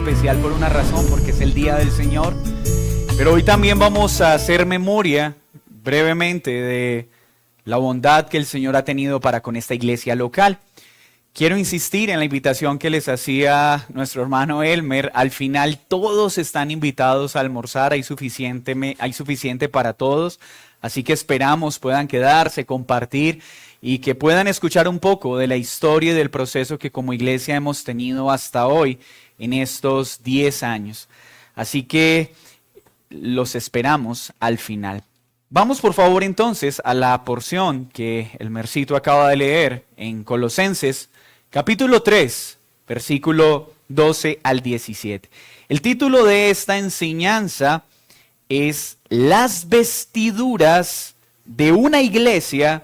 especial por una razón, porque es el día del Señor. Pero hoy también vamos a hacer memoria brevemente de la bondad que el Señor ha tenido para con esta iglesia local. Quiero insistir en la invitación que les hacía nuestro hermano Elmer. Al final todos están invitados a almorzar, hay suficiente para todos. Así que esperamos puedan quedarse, compartir y que puedan escuchar un poco de la historia y del proceso que como iglesia hemos tenido hasta hoy en estos 10 años. Así que los esperamos al final. Vamos por favor entonces a la porción que el Mercito acaba de leer en Colosenses, capítulo 3, versículo 12 al 17. El título de esta enseñanza es Las vestiduras de una iglesia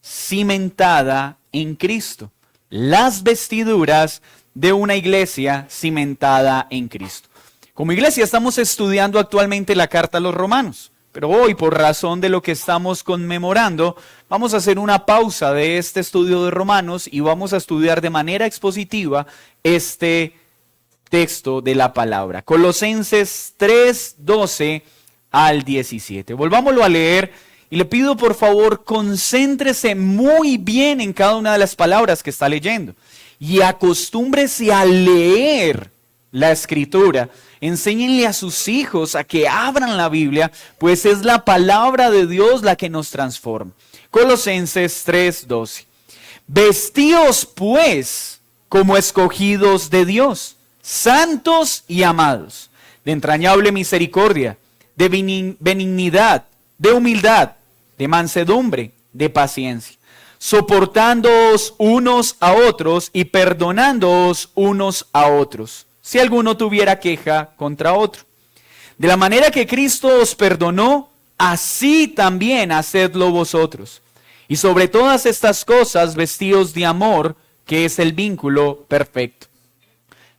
cimentada en Cristo. Las vestiduras de una iglesia cimentada en Cristo. Como iglesia estamos estudiando actualmente la carta a los Romanos, pero hoy por razón de lo que estamos conmemorando, vamos a hacer una pausa de este estudio de Romanos y vamos a estudiar de manera expositiva este texto de la palabra. Colosenses 3, 12 al 17. Volvámoslo a leer. Y le pido por favor, concéntrese muy bien en cada una de las palabras que está leyendo. Y acostúmbrese a leer la Escritura. Enséñenle a sus hijos a que abran la Biblia, pues es la palabra de Dios la que nos transforma. Colosenses 3:12. Vestíos pues como escogidos de Dios, santos y amados, de entrañable misericordia, de benignidad, de humildad, de mansedumbre, de paciencia, soportándoos unos a otros y perdonándoos unos a otros, si alguno tuviera queja contra otro. De la manera que Cristo os perdonó, así también hacedlo vosotros. Y sobre todas estas cosas vestíos de amor, que es el vínculo perfecto.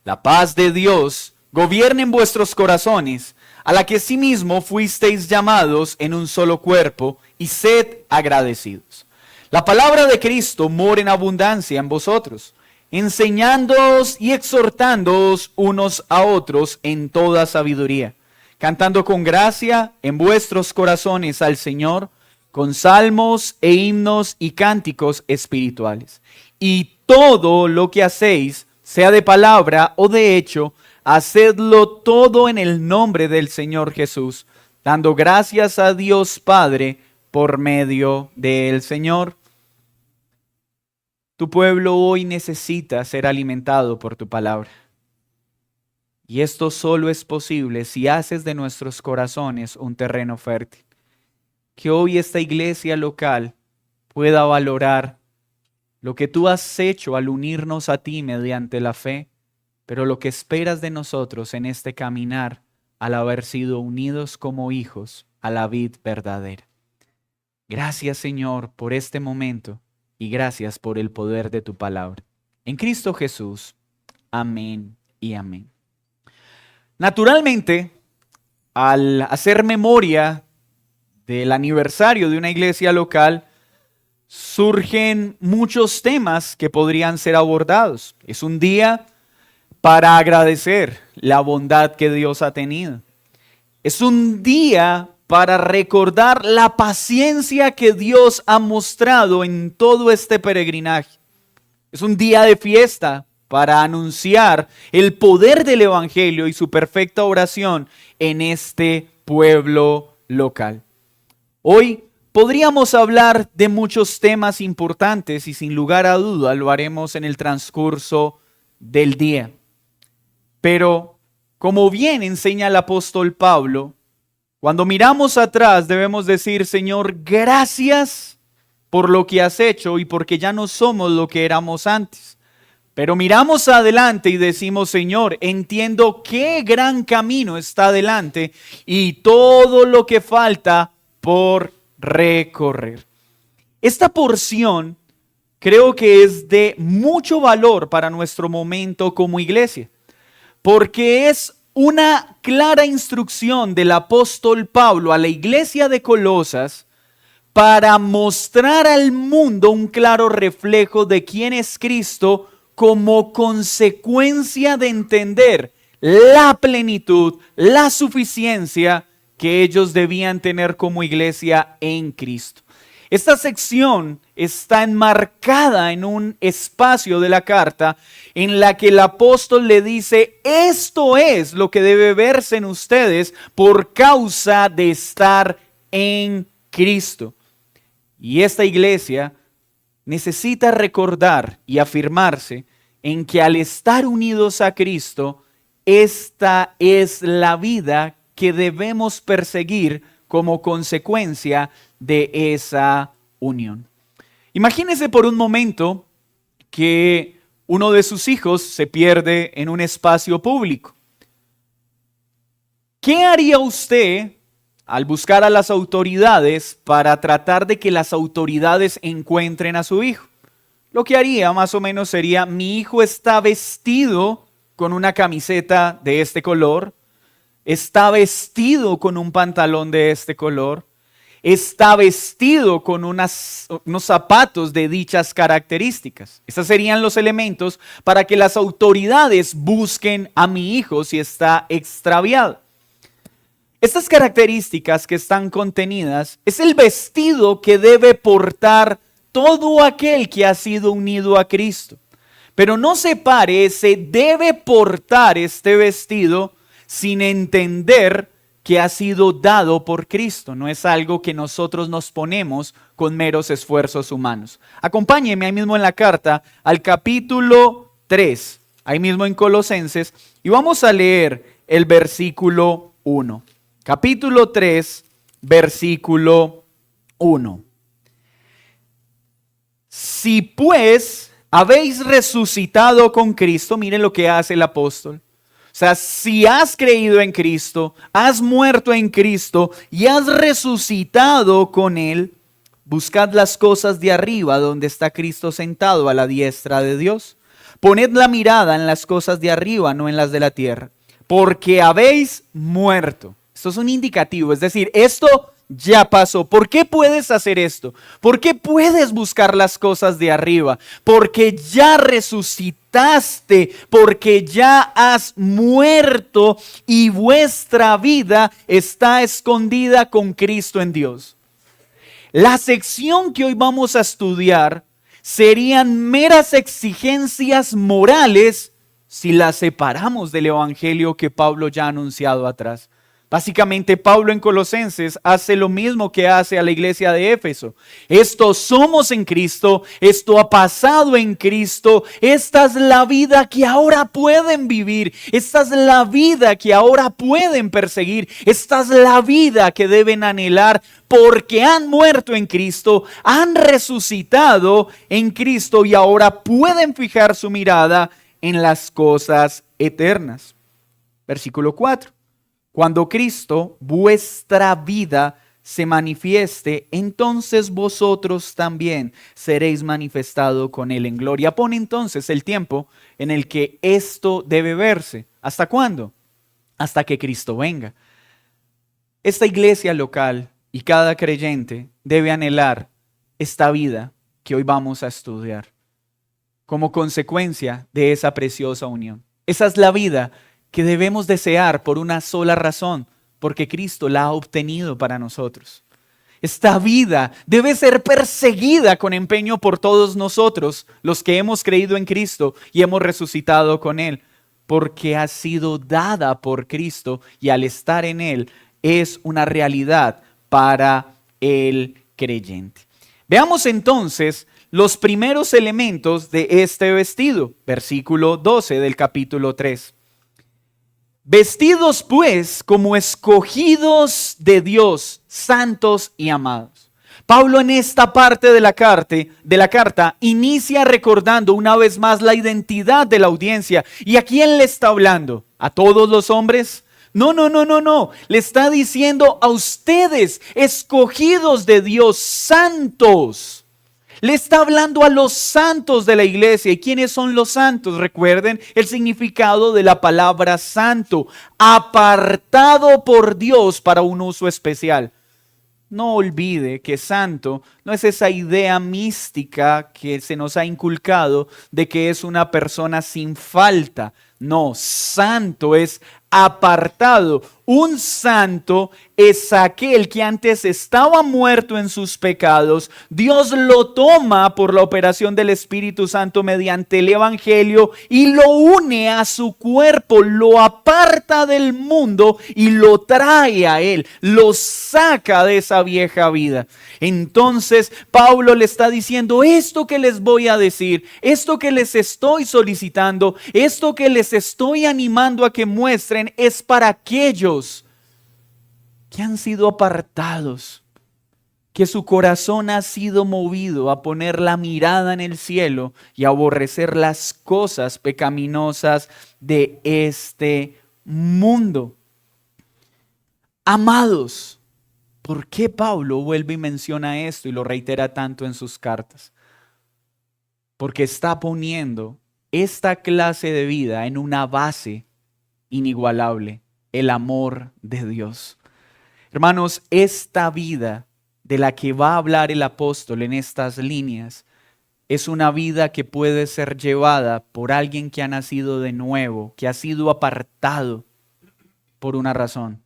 La paz de Dios gobierne en vuestros corazones, a la que asimismo fuisteis llamados en un solo cuerpo, y sed agradecidos. La palabra de Cristo mora en abundancia en vosotros, enseñándoos y exhortándoos unos a otros en toda sabiduría, cantando con gracia en vuestros corazones al Señor, con salmos e himnos y cánticos espirituales. Y todo lo que hacéis, sea de palabra o de hecho, hacedlo todo en el nombre del Señor Jesús, dando gracias a Dios Padre por medio del Señor. Tu pueblo hoy necesita ser alimentado por tu palabra. Y esto solo es posible si haces de nuestros corazones un terreno fértil. Que hoy esta iglesia local pueda valorar lo que tú has hecho al unirnos a ti mediante la fe, pero lo que esperas de nosotros en este caminar al haber sido unidos como hijos a la vid verdadera. Gracias, Señor, por este momento y gracias por el poder de tu palabra. En Cristo Jesús. Amén y amén. Naturalmente, al hacer memoria del aniversario de una iglesia local, surgen muchos temas que podrían ser abordados. Es un día para agradecer la bondad que Dios ha tenido. Es un día para recordar la paciencia que Dios ha mostrado en todo este peregrinaje. Es un día de fiesta para anunciar el poder del Evangelio y su perfecta oración en este pueblo local. Hoy podríamos hablar de muchos temas importantes y sin lugar a duda lo haremos en el transcurso del día. Pero como bien enseña el apóstol Pablo, cuando miramos atrás debemos decir, Señor, gracias por lo que has hecho y porque ya no somos lo que éramos antes. Pero miramos adelante y decimos, Señor, entiendo qué gran camino está adelante y todo lo que falta por recorrer. Esta porción creo que es de mucho valor para nuestro momento como iglesia, porque es una clara instrucción del apóstol Pablo a la iglesia de Colosas para mostrar al mundo un claro reflejo de quién es Cristo como consecuencia de entender la plenitud, la suficiencia que ellos debían tener como iglesia en Cristo. Esta sección está enmarcada en un espacio de la carta en la que el apóstol le dice: esto es lo que debe verse en ustedes por causa de estar en Cristo. Y esta iglesia necesita recordar y afirmarse en que al estar unidos a Cristo, esta es la vida que debemos perseguir como consecuencia de esa unión. Imagínese por un momento que uno de sus hijos se pierde en un espacio público. ¿Qué haría usted al buscar a las autoridades para tratar de que las autoridades encuentren a su hijo? Lo que haría más o menos sería: mi hijo está vestido con una camiseta de este color, está vestido con un pantalón de este color, está vestido con unos zapatos de dichas características. Esos serían los elementos para que las autoridades busquen a mi hijo si está extraviado. Estas características que están contenidas es el vestido que debe portar todo aquel que ha sido unido a Cristo. Pero no se pare, se debe portar este vestido sin entender que ha sido dado por Cristo. No es algo que nosotros nos ponemos con meros esfuerzos humanos. Acompáñeme ahí mismo en la carta al capítulo 3, ahí mismo en Colosenses, y vamos a leer el versículo 1. Capítulo 3, versículo 1. Si pues habéis resucitado con Cristo, miren lo que hace el apóstol. O sea, si has creído en Cristo, has muerto en Cristo y has resucitado con Él, buscad las cosas de arriba donde está Cristo sentado a la diestra de Dios. Poned la mirada en las cosas de arriba, no en las de la tierra, porque habéis muerto. Esto es un indicativo, es decir, esto ya pasó. ¿Por qué puedes hacer esto? ¿Por qué puedes buscar las cosas de arriba? Porque ya resucitaste, porque ya has muerto y vuestra vida está escondida con Cristo en Dios. La sección que hoy vamos a estudiar serían meras exigencias morales si las separamos del evangelio que Pablo ya ha anunciado atrás. Básicamente, Pablo en Colosenses hace lo mismo que hace a la iglesia de Éfeso. Esto somos en Cristo, esto ha pasado en Cristo, esta es la vida que ahora pueden vivir, esta es la vida que ahora pueden perseguir, esta es la vida que deben anhelar porque han muerto en Cristo, han resucitado en Cristo y ahora pueden fijar su mirada en las cosas eternas. Versículo 4. Cuando Cristo, vuestra vida, se manifieste, entonces vosotros también seréis manifestados con Él en gloria. Pone entonces el tiempo en el que esto debe verse. ¿Hasta cuándo? Hasta que Cristo venga. Esta iglesia local y cada creyente debe anhelar esta vida que hoy vamos a estudiar como consecuencia de esa preciosa unión. Esa es la vida que debemos desear por una sola razón, porque Cristo la ha obtenido para nosotros. Esta vida debe ser perseguida con empeño por todos nosotros, los que hemos creído en Cristo y hemos resucitado con Él, porque ha sido dada por Cristo y al estar en Él es una realidad para el creyente. Veamos entonces los primeros elementos de este vestido, versículo 12 del capítulo 3. Vestidos pues como escogidos de Dios, santos y amados. Pablo en esta parte de la carta inicia recordando una vez más la identidad de la audiencia. ¿Y a quién le está hablando? ¿A todos los hombres? No. Le está diciendo a ustedes, escogidos de Dios, santos. Le está hablando a los santos de la iglesia. ¿Y quiénes son los santos? Recuerden el significado de la palabra santo. Apartado por Dios para un uso especial. No olvide que santo no es esa idea mística que se nos ha inculcado de que es una persona sin falta. No, santo es apartado. Un santo es aquel que antes estaba muerto en sus pecados. Dios lo toma por la operación del Espíritu Santo mediante el Evangelio y lo une a su cuerpo, lo aparta del mundo y lo trae a Él, lo saca de esa vieja vida. Entonces Pablo le está diciendo: esto que les voy a decir, esto que les estoy solicitando, esto que les estoy animando a que muestren, es para aquellos que han sido apartados, que su corazón ha sido movido a poner la mirada en el cielo y a aborrecer las cosas pecaminosas de este mundo. Amados, ¿por qué Pablo vuelve y menciona esto y lo reitera tanto en sus cartas? Porque está poniendo esta clase de vida en una base inigualable: el amor de Dios. Hermanos, esta vida de la que va a hablar el apóstol en estas líneas es una vida que puede ser llevada por alguien que ha nacido de nuevo, que ha sido apartado por una razón: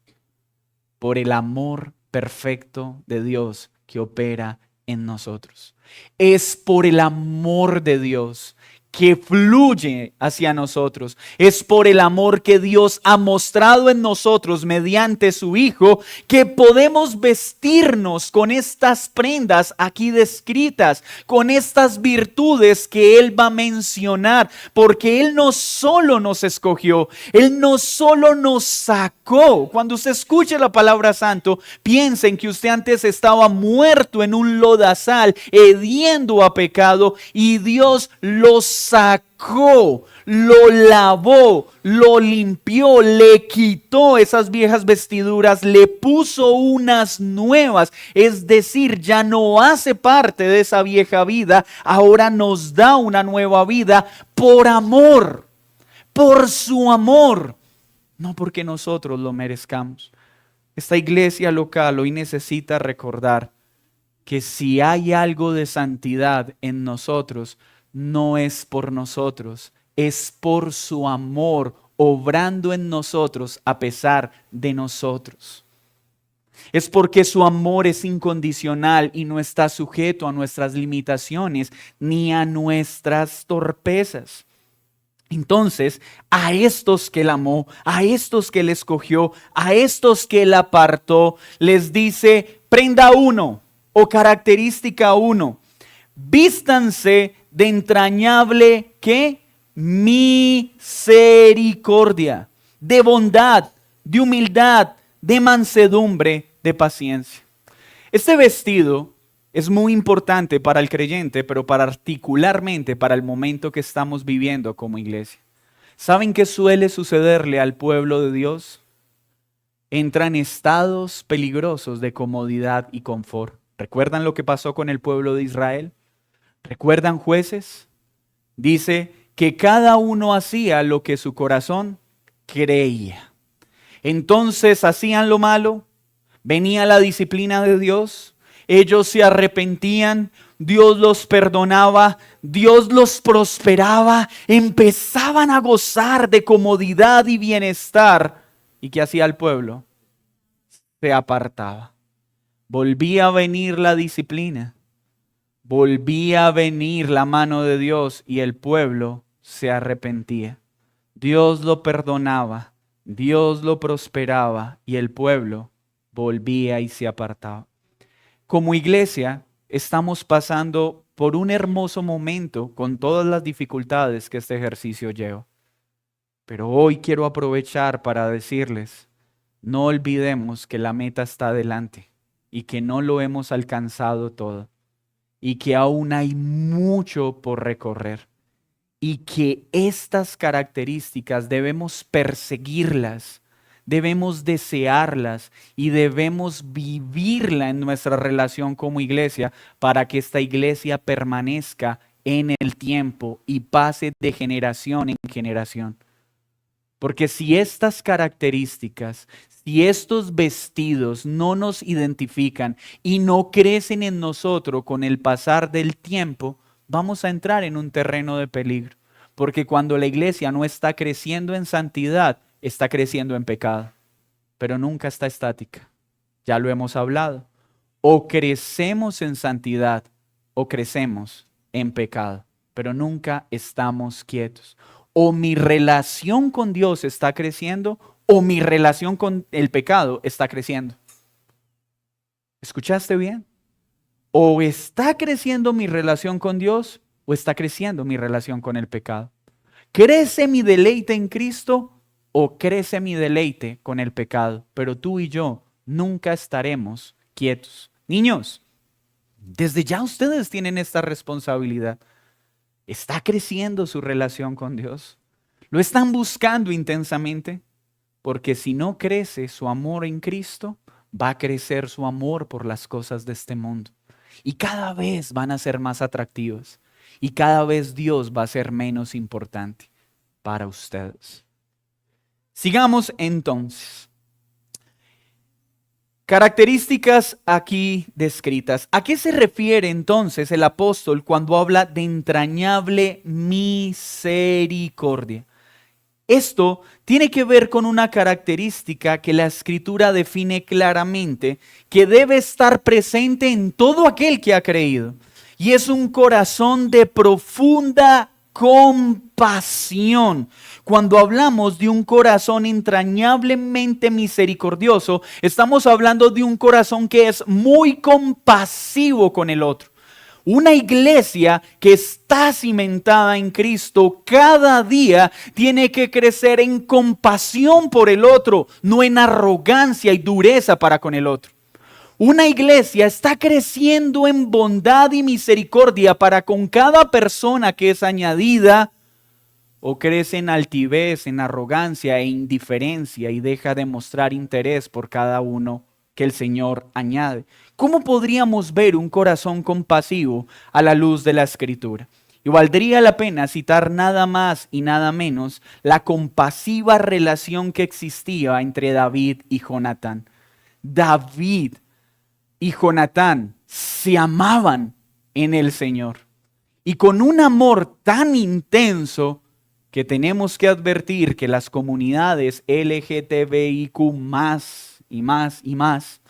por el amor perfecto de Dios que opera en nosotros. Es por el amor de Dios que fluye hacia nosotros. Es por el amor que Dios ha mostrado en nosotros mediante su Hijo que podemos vestirnos con estas prendas aquí descritas, con estas virtudes que Él va a mencionar, porque Él no solo nos escogió, Él no solo nos sacó. Cuando usted escuche la palabra santo, piensen que usted antes estaba muerto en un lodazal, hediendo a pecado, y Dios lo sacó, lo lavó, lo limpió, le quitó esas viejas vestiduras, le puso unas nuevas. Es decir, ya no hace parte de esa vieja vida, ahora nos da una nueva vida por amor, por su amor, no porque nosotros lo merezcamos. Esta iglesia local hoy necesita recordar que si hay algo de santidad en nosotros, no es por nosotros, es por su amor obrando en nosotros a pesar de nosotros. Es porque su amor es incondicional y no está sujeto a nuestras limitaciones ni a nuestras torpezas. Entonces, a estos que él amó, a estos que él escogió, a estos que él apartó, les dice: prenda 1 o característica 1, vístanse de entrañable, ¿qué? Misericordia, de bondad, de humildad, de mansedumbre, de paciencia. Este vestido es muy importante para el creyente, pero particularmente para el momento que estamos viviendo como iglesia. ¿Saben qué suele sucederle al pueblo de Dios? Entra en estados peligrosos de comodidad y confort. ¿Recuerdan lo que pasó con el pueblo de Israel? ¿Recuerdan Jueces? Dice que cada uno hacía lo que su corazón creía. Entonces hacían lo malo, venía la disciplina de Dios, ellos se arrepentían, Dios los perdonaba, Dios los prosperaba, empezaban a gozar de comodidad y bienestar. ¿Y qué hacía el pueblo? Se apartaba. Volvía a venir la disciplina, volvía a venir la mano de Dios y el pueblo se arrepentía. Dios lo perdonaba, Dios lo prosperaba y el pueblo volvía y se apartaba. Como iglesia estamos pasando por un hermoso momento con todas las dificultades que este ejercicio lleva. Pero hoy quiero aprovechar para decirles: no olvidemos que la meta está adelante y que no lo hemos alcanzado todo y que aún hay mucho por recorrer y que estas características debemos perseguirlas, debemos desearlas y debemos vivirla en nuestra relación como iglesia para que esta iglesia permanezca en el tiempo y pase de generación en generación. Porque si estas características, si estos vestidos no nos identifican y no crecen en nosotros con el pasar del tiempo, vamos a entrar en un terreno de peligro. Porque cuando la iglesia no está creciendo en santidad, está creciendo en pecado. Pero nunca está estática. Ya lo hemos hablado. O crecemos en santidad o crecemos en pecado. Pero nunca estamos quietos. O mi relación con Dios está creciendo o mi relación con el pecado está creciendo. ¿Escuchaste bien? O está creciendo mi relación con Dios o está creciendo mi relación con el pecado. ¿Crece mi deleite en Cristo o crece mi deleite con el pecado? Pero tú y yo nunca estaremos quietos. Niños, desde ya ustedes tienen esta responsabilidad. ¿Está creciendo su relación con Dios? ¿Lo están buscando intensamente? Porque si no crece su amor en Cristo, va a crecer su amor por las cosas de este mundo. Y cada vez van a ser más atractivas. Y cada vez Dios va a ser menos importante para ustedes. Sigamos entonces. Características aquí descritas. ¿A qué se refiere entonces el apóstol cuando habla de entrañable misericordia? Esto tiene que ver con una característica que la Escritura define claramente, que debe estar presente en todo aquel que ha creído. Y es un corazón de profunda compasión. Cuando hablamos de un corazón entrañablemente misericordioso, estamos hablando de un corazón que es muy compasivo con el otro. Una iglesia que está cimentada en Cristo cada día tiene que crecer en compasión por el otro, no en arrogancia y dureza para con el otro. Una iglesia está creciendo en bondad y misericordia para con cada persona que es añadida, o crece en altivez, en arrogancia e indiferencia y deja de mostrar interés por cada uno que el Señor añade. ¿Cómo podríamos ver un corazón compasivo a la luz de la Escritura? Y valdría la pena citar nada más y nada menos la compasiva relación que existía entre David y Jonatán. David y Jonatán se amaban en el Señor. Y con un amor tan intenso que tenemos que advertir que las comunidades LGTBIQ y más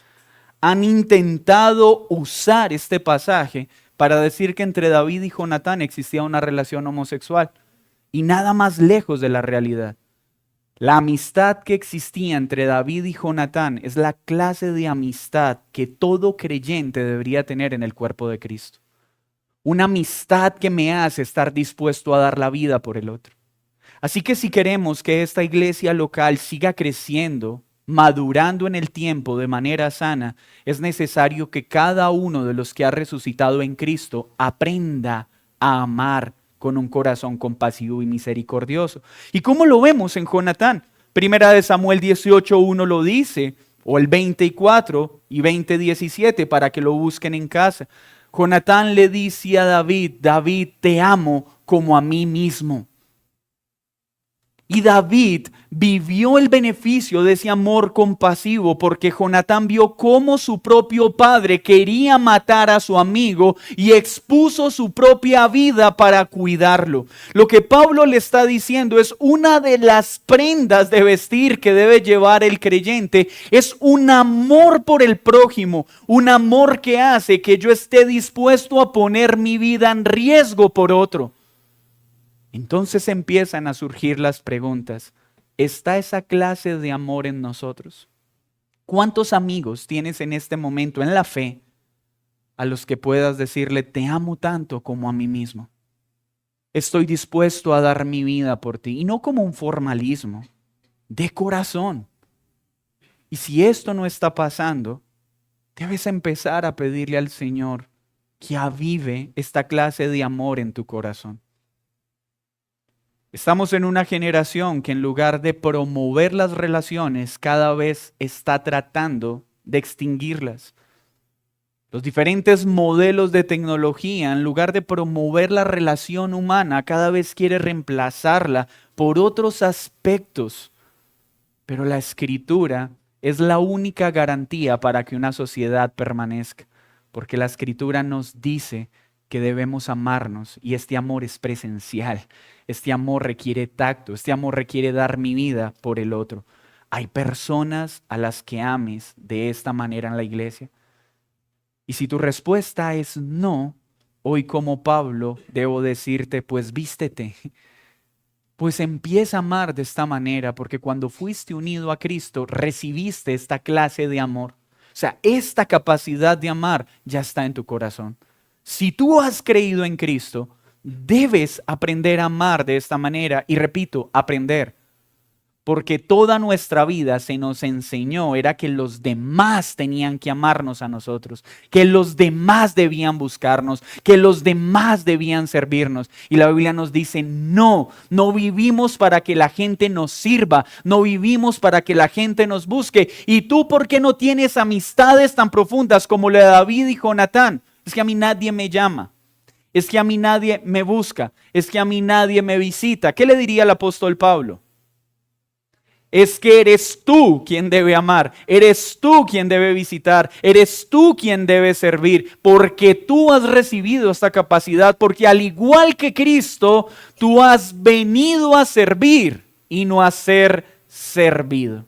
han intentado usar este pasaje para decir que entre David y Jonatán existía una relación homosexual y nada más lejos de la realidad. La amistad que existía entre David y Jonatán es la clase de amistad que todo creyente debería tener en el cuerpo de Cristo. Una amistad que me hace estar dispuesto a dar la vida por el otro. Así que si queremos que esta iglesia local siga creciendo, madurando en el tiempo de manera sana, es necesario que cada uno de los que ha resucitado en Cristo aprenda a amar con un corazón compasivo y misericordioso. ¿Y cómo lo vemos en Jonatán? Primera de Samuel 18:1 lo dice, o el 24 y 20:17 para que lo busquen en casa. Jonatán le dice a David, David, te amo como a mí mismo. Y David vivió el beneficio de ese amor compasivo porque Jonatán vio cómo su propio padre quería matar a su amigo y expuso su propia vida para cuidarlo. Lo que Pablo le está diciendo es una de las prendas de vestir que debe llevar el creyente. Es un amor por el prójimo, un amor que hace que yo esté dispuesto a poner mi vida en riesgo por otro. Entonces empiezan a surgir las preguntas. ¿Está esa clase de amor en nosotros? ¿Cuántos amigos tienes en este momento en la fe a los que puedas decirle, te amo tanto como a mí mismo? Estoy dispuesto a dar mi vida por ti. Y no como un formalismo, de corazón. Y si esto no está pasando, debes empezar a pedirle al Señor que avive esta clase de amor en tu corazón. Estamos en una generación que en lugar de promover las relaciones, cada vez está tratando de extinguirlas. Los diferentes modelos de tecnología, en lugar de promover la relación humana, cada vez quiere reemplazarla por otros aspectos. Pero la Escritura es la única garantía para que una sociedad permanezca, porque la Escritura nos dice que debemos amarnos y este amor es presencial. Este amor requiere tacto, este amor requiere dar mi vida por el otro. ¿Hay personas a las que ames de esta manera en la iglesia? Y si tu respuesta es no, hoy como Pablo debo decirte, pues vístete, pues empieza a amar de esta manera, porque cuando fuiste unido a Cristo, recibiste esta clase de amor. O sea, esta capacidad de amar ya está en tu corazón. Si tú has creído en Cristo, debes aprender a amar de esta manera. Y repito, aprender. Porque toda nuestra vida se nos enseñó era que los demás tenían que amarnos a nosotros, que los demás debían buscarnos, que los demás debían servirnos. Y la Biblia nos dice, no vivimos para que la gente nos sirva, no vivimos para que la gente nos busque. ¿Y tú por qué no tienes amistades tan profundas como la de David y Jonatán? Es que a mí nadie me llama, es que a mí nadie me busca, es que a mí nadie me visita. ¿Qué le diría el apóstol Pablo? Es que eres tú quien debe amar, eres tú quien debe visitar, eres tú quien debe servir, porque tú has recibido esta capacidad, porque al igual que Cristo, tú has venido a servir y no a ser servido.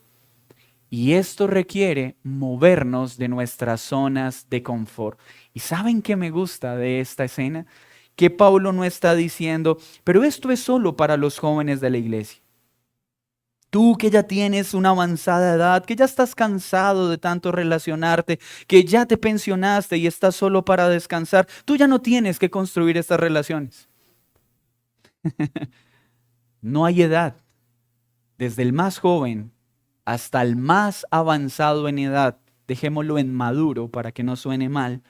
Y esto requiere movernos de nuestras zonas de confort. ¿Y saben qué me gusta de esta escena? Que Pablo no está diciendo, pero esto es solo para los jóvenes de la iglesia. Tú que ya tienes una avanzada edad, que ya estás cansado de tanto relacionarte, que ya te pensionaste y estás solo para descansar, tú ya no tienes que construir estas relaciones. No hay edad. Desde el más joven hasta el más avanzado en edad, dejémoslo en maduro para que no suene mal,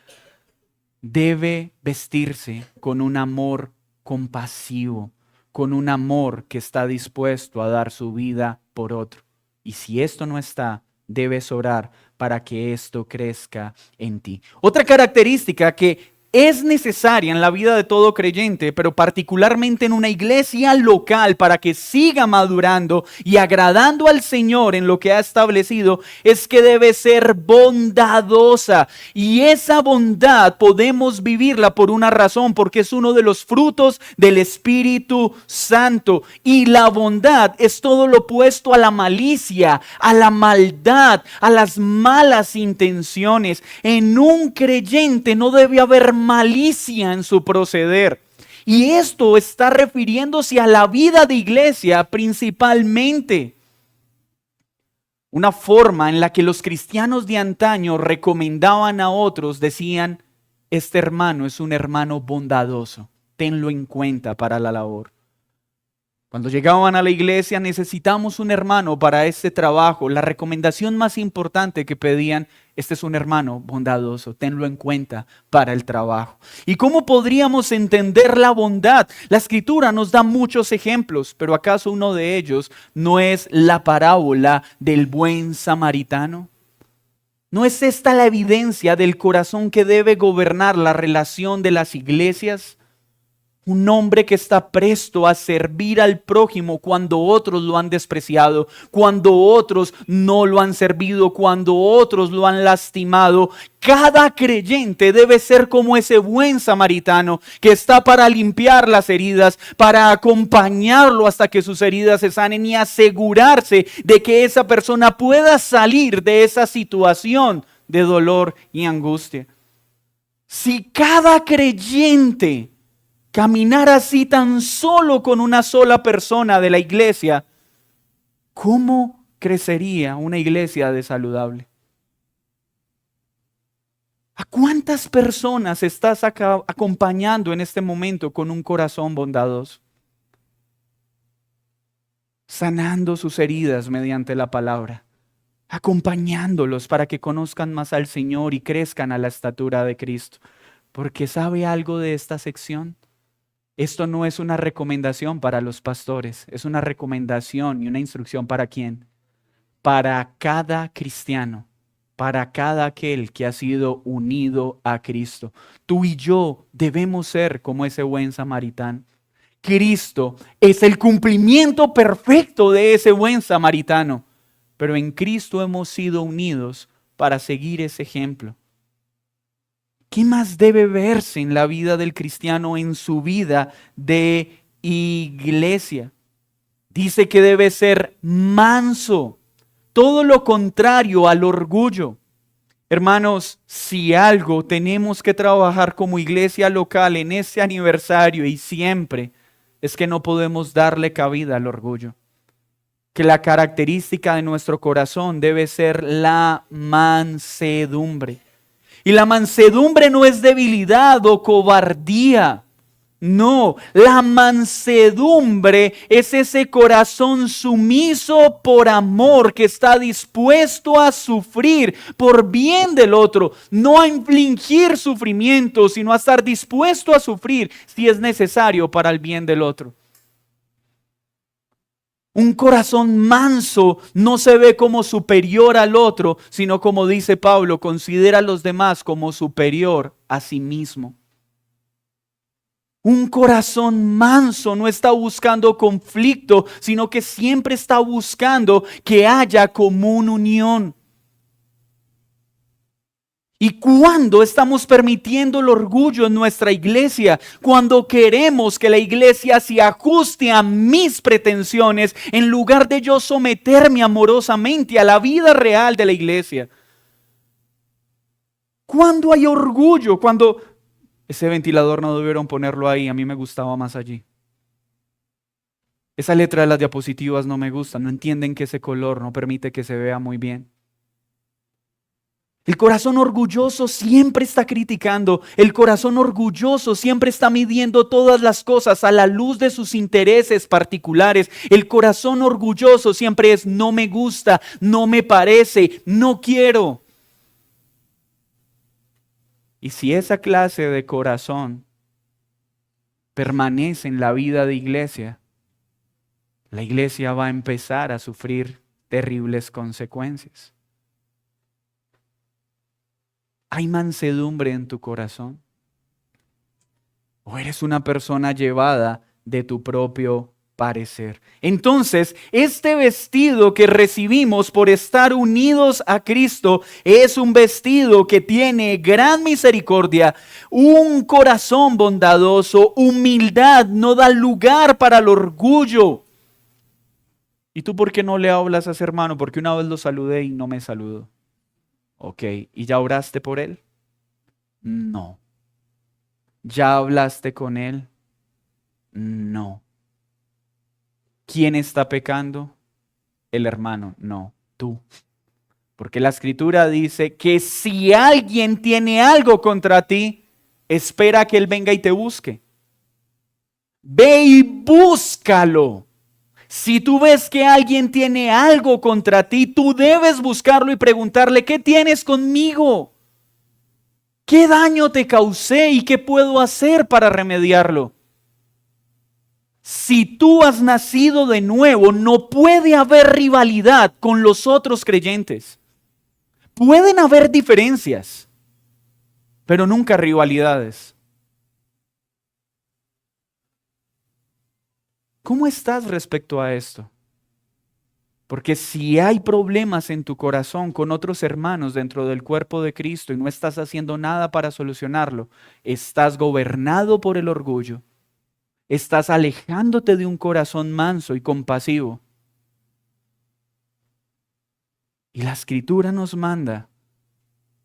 debe vestirse con un amor compasivo, con un amor que está dispuesto a dar su vida por otro. Y si esto no está, debes orar para que esto crezca en ti. Otra característica que es necesaria en la vida de todo creyente, pero particularmente en una iglesia local para que siga madurando y agradando al Señor en lo que ha establecido, es que debe ser bondadosa. Y esa bondad podemos vivirla por una razón, porque es uno de los frutos del Espíritu Santo. Y la bondad es todo lo opuesto a la malicia, a la maldad, a las malas intenciones. En un creyente no debe haber malicia en su proceder. Y esto está refiriéndose a la vida de iglesia principalmente. Una forma en la que los cristianos de antaño recomendaban a otros, decían, este hermano es un hermano bondadoso, tenlo en cuenta para la labor. Cuando llegaban a la iglesia, necesitamos un hermano para este trabajo. La recomendación más importante que pedían, este es un hermano bondadoso, tenlo en cuenta para el trabajo. ¿Y cómo podríamos entender la bondad? La Escritura nos da muchos ejemplos, pero ¿acaso uno de ellos no es la parábola del buen samaritano? ¿No es esta la evidencia del corazón que debe gobernar la relación de las iglesias? Un hombre que está presto a servir al prójimo cuando otros lo han despreciado, cuando otros no lo han servido, cuando otros lo han lastimado. Cada creyente debe ser como ese buen samaritano que está para limpiar las heridas, para acompañarlo hasta que sus heridas se sanen y asegurarse de que esa persona pueda salir de esa situación de dolor y angustia. Si cada creyente caminar así tan solo con una sola persona de la iglesia, ¿cómo crecería una iglesia de saludable? ¿A cuántas personas estás acompañando en este momento con un corazón bondadoso? Sanando sus heridas mediante la palabra, acompañándolos para que conozcan más al Señor y crezcan a la estatura de Cristo. Porque ¿sabe algo de esta sección? Esto no es una recomendación para los pastores, es una recomendación y una instrucción ¿para quién? Para cada cristiano, para cada aquel que ha sido unido a Cristo. Tú y yo debemos ser como ese buen samaritano. Cristo es el cumplimiento perfecto de ese buen samaritano, pero en Cristo hemos sido unidos para seguir ese ejemplo. ¿Qué más debe verse en la vida del cristiano, en su vida de iglesia? Dice que debe ser manso, todo lo contrario al orgullo. Hermanos, si algo tenemos que trabajar como iglesia local en este aniversario y siempre, es que no podemos darle cabida al orgullo. Que la característica de nuestro corazón debe ser la mansedumbre. Y la mansedumbre no es debilidad o cobardía. No, la mansedumbre es ese corazón sumiso por amor que está dispuesto a sufrir por bien del otro, no a infligir sufrimiento, sino a estar dispuesto a sufrir si es necesario para el bien del otro. Un corazón manso no se ve como superior al otro, sino como dice Pablo, considera a los demás como superior a sí mismo. Un corazón manso no está buscando conflicto, sino que siempre está buscando que haya común unión. ¿Y cuándo estamos permitiendo el orgullo en nuestra iglesia? Cuando queremos que la iglesia se ajuste a mis pretensiones en lugar de yo someterme amorosamente a la vida real de la iglesia. ¿Cuándo hay orgullo? Cuando ese ventilador no debieron ponerlo ahí, a mí me gustaba más allí. Esa letra de las diapositivas no me gusta, no entienden que ese color no permite que se vea muy bien. El corazón orgulloso siempre está criticando, el corazón orgulloso siempre está midiendo todas las cosas a la luz de sus intereses particulares. El corazón orgulloso siempre es no me gusta, no me parece, no quiero. Y si esa clase de corazón permanece en la vida de iglesia, la iglesia va a empezar a sufrir terribles consecuencias. ¿Hay mansedumbre en tu corazón? ¿O eres una persona llevada de tu propio parecer? Entonces, este vestido que recibimos por estar unidos a Cristo es un vestido que tiene gran misericordia, un corazón bondadoso, humildad, no da lugar para el orgullo. ¿Y tú por qué no le hablas a ese hermano? Porque una vez lo saludé y no me saludó. Ok, ¿y ya oraste por él? No. ¿Ya hablaste con él? No. ¿Quién está pecando? El hermano, no, tú. Porque la escritura dice que si alguien tiene algo contra ti, espera que él venga y te busque. Ve y búscalo. Si tú ves que alguien tiene algo contra ti, tú debes buscarlo y preguntarle, ¿qué tienes conmigo? ¿Qué daño te causé y qué puedo hacer para remediarlo? Si tú has nacido de nuevo, no puede haber rivalidad con los otros creyentes. Pueden haber diferencias, pero nunca rivalidades. ¿Cómo estás respecto a esto? Porque si hay problemas en tu corazón con otros hermanos dentro del cuerpo de Cristo y no estás haciendo nada para solucionarlo, estás gobernado por el orgullo. Estás alejándote de un corazón manso y compasivo. Y la Escritura nos manda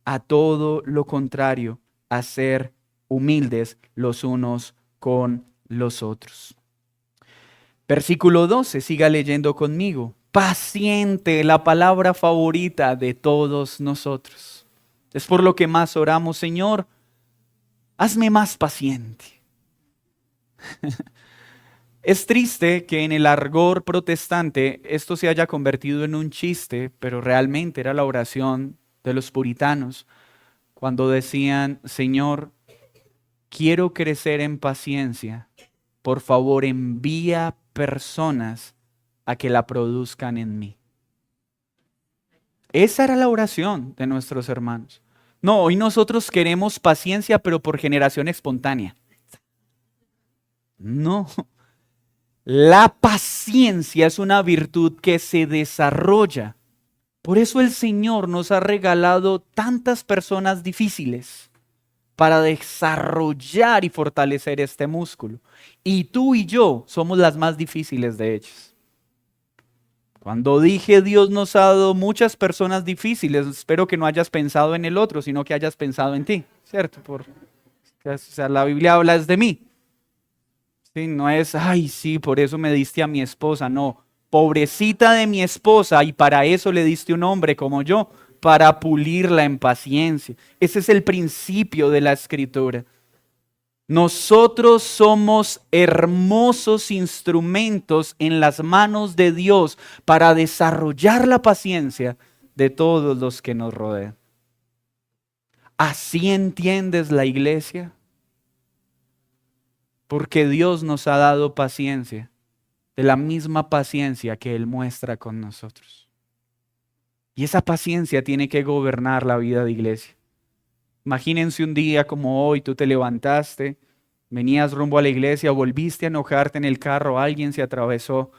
a todo lo contrario, a ser humildes los unos con los otros. Versículo 12, siga leyendo conmigo. Paciente, la palabra favorita de todos nosotros. Es por lo que más oramos, Señor, hazme más paciente. Es triste que en el argot protestante esto se haya convertido en un chiste, pero realmente era la oración de los puritanos cuando decían, Señor, quiero crecer en paciencia, por favor envía personas a que la produzcan en mí. Esa era la oración de nuestros hermanos. No, hoy nosotros queremos paciencia, pero por generación espontánea. No, la paciencia es una virtud que se desarrolla. Por eso el Señor nos ha regalado tantas personas difíciles, para desarrollar y fortalecer este músculo. Y tú y yo somos las más difíciles de ellas. Cuando dije Dios nos ha dado muchas personas difíciles, espero que no hayas pensado en el otro, sino que hayas pensado en ti, ¿cierto? O sea, la Biblia habla es de mí. Sí, no es, ay, sí, por eso me diste a mi esposa. No, pobrecita de mi esposa, y para eso le diste un hombre como yo, para pulirla en paciencia. Ese es el principio de la Escritura. Nosotros somos hermosos instrumentos en las manos de Dios para desarrollar la paciencia de todos los que nos rodean. ¿Así entiendes la iglesia? Porque Dios nos ha dado paciencia, de la misma paciencia que Él muestra con nosotros. Y esa paciencia tiene que gobernar la vida de iglesia. Imagínense un día como hoy, tú te levantaste, venías rumbo a la iglesia, volviste a enojarte en el carro, alguien se atravesó.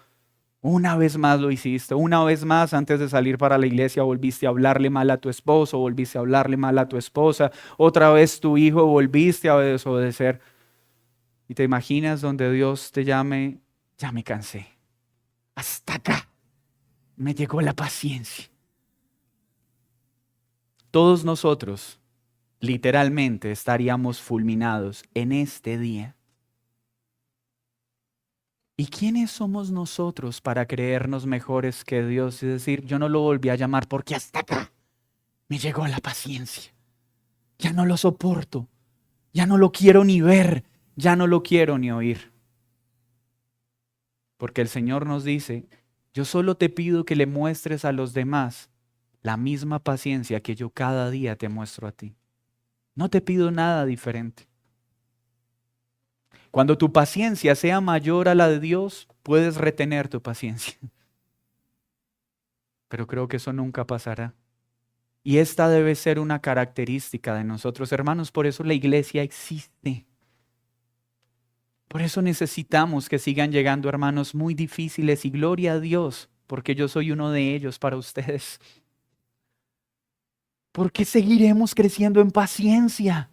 Una vez más lo hiciste, una vez más antes de salir para la iglesia volviste a hablarle mal a tu esposo, volviste a hablarle mal a tu esposa, otra vez tu hijo volviste a desobedecer. Y te imaginas donde Dios te llame, ya me cansé, hasta acá, me llegó la paciencia. Todos nosotros literalmente estaríamos fulminados en este día. ¿Y quiénes somos nosotros para creernos mejores que Dios? Es decir, yo no lo volví a llamar porque hasta acá me llegó la paciencia. Ya no lo soporto, ya no lo quiero ni ver, ya no lo quiero ni oír. Porque el Señor nos dice, yo solo te pido que le muestres a los demás la misma paciencia que yo cada día te muestro a ti. No te pido nada diferente. Cuando tu paciencia sea mayor a la de Dios, puedes retener tu paciencia. Pero creo que eso nunca pasará. Y esta debe ser una característica de nosotros, hermanos. Por eso la iglesia existe. Por eso necesitamos que sigan llegando hermanos muy difíciles y gloria a Dios, porque yo soy uno de ellos para ustedes. ¿Por qué seguiremos creciendo en paciencia?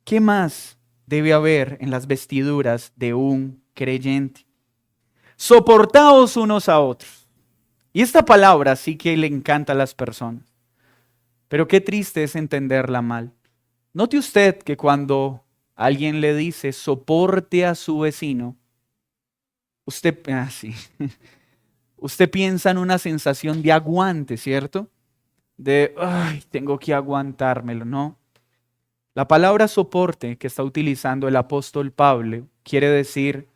¿Qué más debe haber en las vestiduras de un creyente? Soportaos unos a otros. Y esta palabra sí que le encanta a las personas. Pero qué triste es entenderla mal. Note usted que cuando alguien le dice soporte a su vecino, usted piensa en una sensación de aguante, ¿cierto? De, ay, tengo que aguantármelo, ¿no? La palabra soporte que está utilizando el apóstol Pablo quiere decir,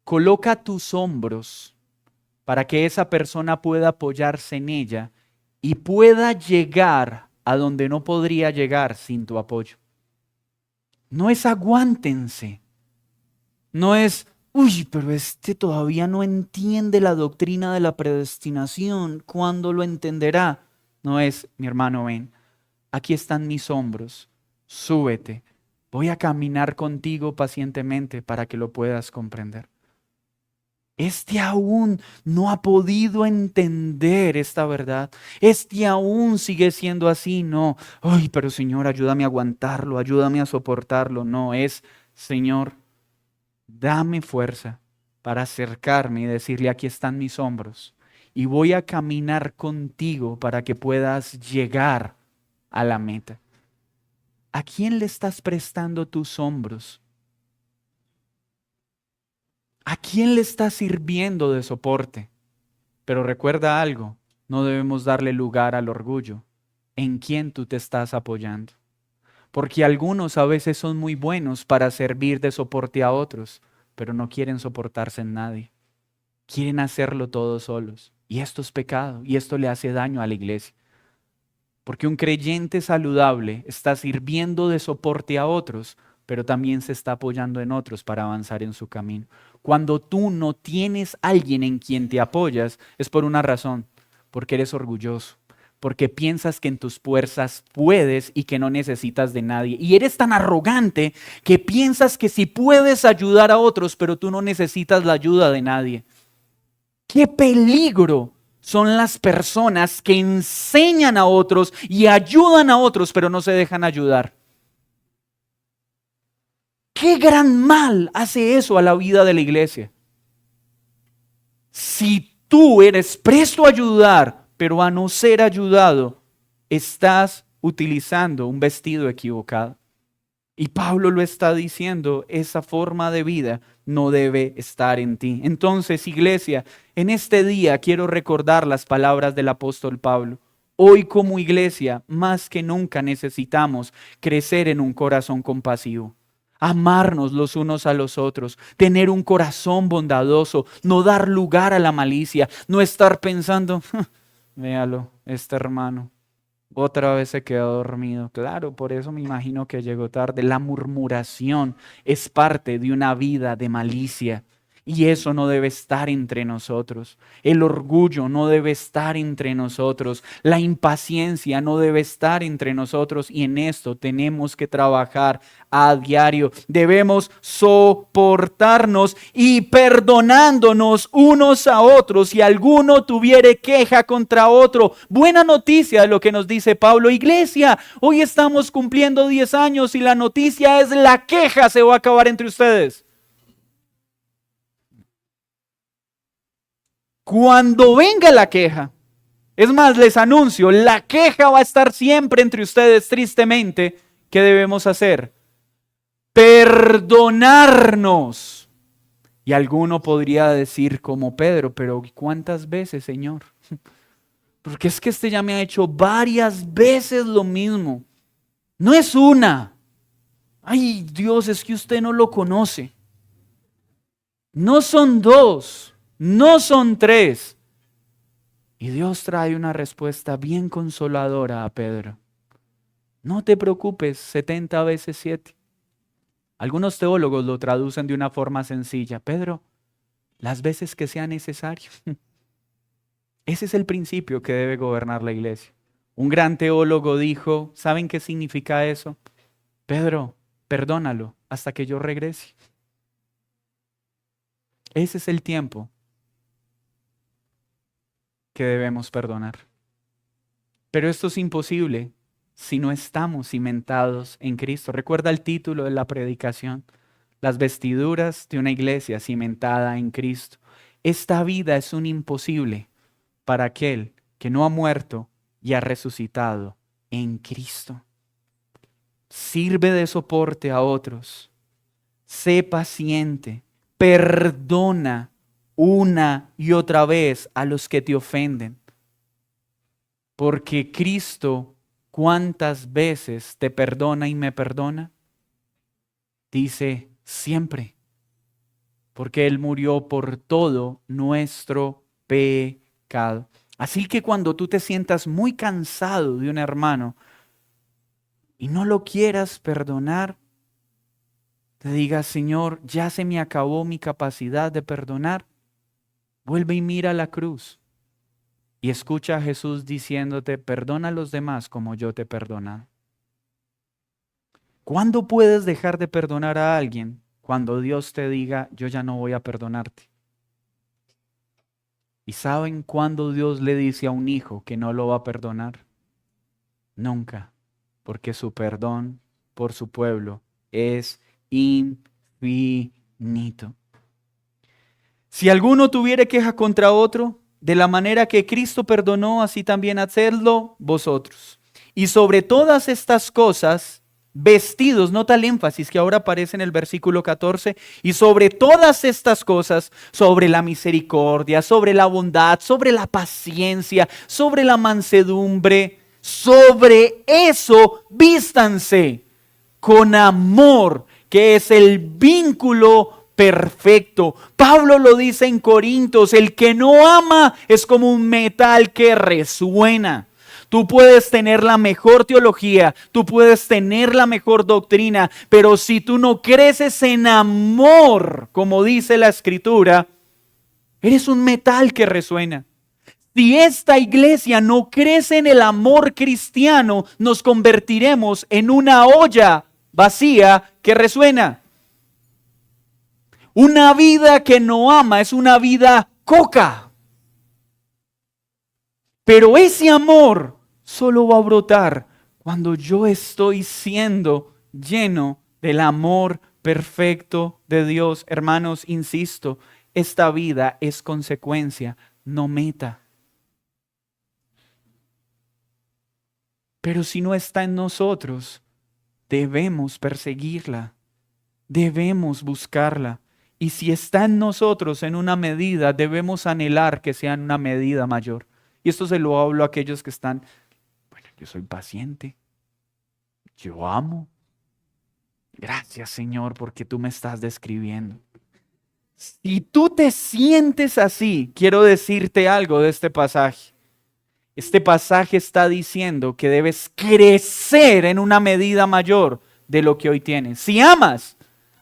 coloca tus hombros para que esa persona pueda apoyarse en ella y pueda llegar a donde no podría llegar sin tu apoyo. No es aguántense, no es, uy, pero este todavía no entiende la doctrina de la predestinación, ¿cuándo lo entenderá? No es, mi hermano, ven, aquí están mis hombros. Súbete, voy a caminar contigo pacientemente para que lo puedas comprender. Este aún no ha podido entender esta verdad. Este aún sigue siendo así. No, ay, pero Señor, ayúdame a aguantarlo, ayúdame a soportarlo. No, es, Señor, dame fuerza para acercarme y decirle, aquí están mis hombros. Y voy a caminar contigo para que puedas llegar a la meta. ¿A quién le estás prestando tus hombros? ¿A quién le estás sirviendo de soporte? Pero recuerda algo, no debemos darle lugar al orgullo. ¿En quién tú te estás apoyando? Porque algunos a veces son muy buenos para servir de soporte a otros, pero no quieren soportarse en nadie. Quieren hacerlo todos solos. Y esto es pecado, y esto le hace daño a la iglesia. Porque un creyente saludable está sirviendo de soporte a otros, pero también se está apoyando en otros para avanzar en su camino. Cuando tú no tienes alguien en quien te apoyas, es por una razón, porque eres orgulloso, porque piensas que en tus fuerzas puedes y que no necesitas de nadie. Y eres tan arrogante que piensas que si puedes ayudar a otros, pero tú no necesitas la ayuda de nadie. ¡Qué peligro! son las personas que enseñan a otros y ayudan a otros, pero no se dejan ayudar. ¿Qué gran mal hace eso a la vida de la iglesia? Si tú eres presto a ayudar, pero a no ser ayudado, estás utilizando un vestido equivocado. Y Pablo lo está diciendo, esa forma de vida no debe estar en ti. Entonces, iglesia, en este día quiero recordar las palabras del apóstol Pablo. Hoy como iglesia, más que nunca necesitamos crecer en un corazón compasivo. Amarnos los unos a los otros, tener un corazón bondadoso, no dar lugar a la malicia, no estar pensando, véalo, este hermano, otra vez se quedó dormido. Claro, por eso me imagino que llegó tarde. La murmuración es parte de una vida de malicia. Y eso no debe estar entre nosotros. El orgullo no debe estar entre nosotros. La impaciencia no debe estar entre nosotros. Y en esto tenemos que trabajar a diario. Debemos soportarnos y perdonándonos unos a otros. Si alguno tuviere queja contra otro. Buena noticia de lo que nos dice Pablo. Iglesia, hoy estamos cumpliendo 10 años y la noticia es la queja se va a acabar entre ustedes. Cuando venga la queja, es más, les anuncio, la queja va a estar siempre entre ustedes tristemente. ¿Qué debemos hacer? Perdonarnos. Y alguno podría decir como Pedro, pero ¿cuántas veces, Señor? Porque es que este ya me ha hecho varias veces lo mismo. No es una. Ay, Dios, es que usted no lo conoce. No son dos. No son tres. Y Dios trae una respuesta bien consoladora a Pedro. No te preocupes, 70 veces 7. Algunos teólogos lo traducen de una forma sencilla. Pedro, las veces que sea necesario. Ese es el principio que debe gobernar la iglesia. Un gran teólogo dijo, ¿saben qué significa eso? Pedro, perdónalo hasta que yo regrese. Ese es el tiempo que debemos perdonar. Pero esto es imposible si no estamos cimentados en Cristo. Recuerda el título de la predicación, las vestiduras de una iglesia cimentada en Cristo. Esta vida es un imposible para aquel que no ha muerto y ha resucitado en Cristo. Sirve de soporte a otros. Sé paciente. Perdona una y otra vez a los que te ofenden. Porque Cristo, ¿cuántas veces te perdona y me perdona? Dice, siempre. Porque Él murió por todo nuestro pecado. Así que cuando tú te sientas muy cansado de un hermano y no lo quieras perdonar, te digas, Señor, ya se me acabó mi capacidad de perdonar. Vuelve y mira la cruz y escucha a Jesús diciéndote, perdona a los demás como yo te he perdonado. ¿Cuándo puedes dejar de perdonar a alguien? Cuando Dios te diga, yo ya no voy a perdonarte. ¿Y saben cuándo Dios le dice a un hijo que no lo va a perdonar? Nunca, porque su perdón por su pueblo es infinito. Si alguno tuviere queja contra otro, de la manera que Cristo perdonó, así también hacedlo vosotros. Y sobre todas estas cosas, vestidos, nota el énfasis que ahora aparece en el versículo 14, y sobre todas estas cosas, sobre la misericordia, sobre la bondad, sobre la paciencia, sobre la mansedumbre, sobre eso vístanse con amor, que es el vínculo perfecto. Pablo lo dice en Corintios, el que no ama es como un metal que resuena. Tú puedes tener la mejor teología, tú puedes tener la mejor doctrina, pero si tú no creces en amor, como dice la Escritura, eres un metal que resuena. Si esta iglesia no crece en el amor cristiano, nos convertiremos en una olla vacía que resuena. Una vida que no ama es una vida coca. Pero ese amor solo va a brotar cuando yo estoy siendo lleno del amor perfecto de Dios. Hermanos, insisto, esta vida es consecuencia, no meta. Pero si no está en nosotros, debemos perseguirla, debemos buscarla. Y si está en nosotros en una medida, debemos anhelar que sea en una medida mayor. Y esto se lo hablo a aquellos que están, bueno, yo soy paciente, yo amo. Gracias, Señor, porque tú me estás describiendo. Si tú te sientes así, quiero decirte algo de este pasaje. Este pasaje está diciendo que debes crecer en una medida mayor de lo que hoy tienes. Si amas,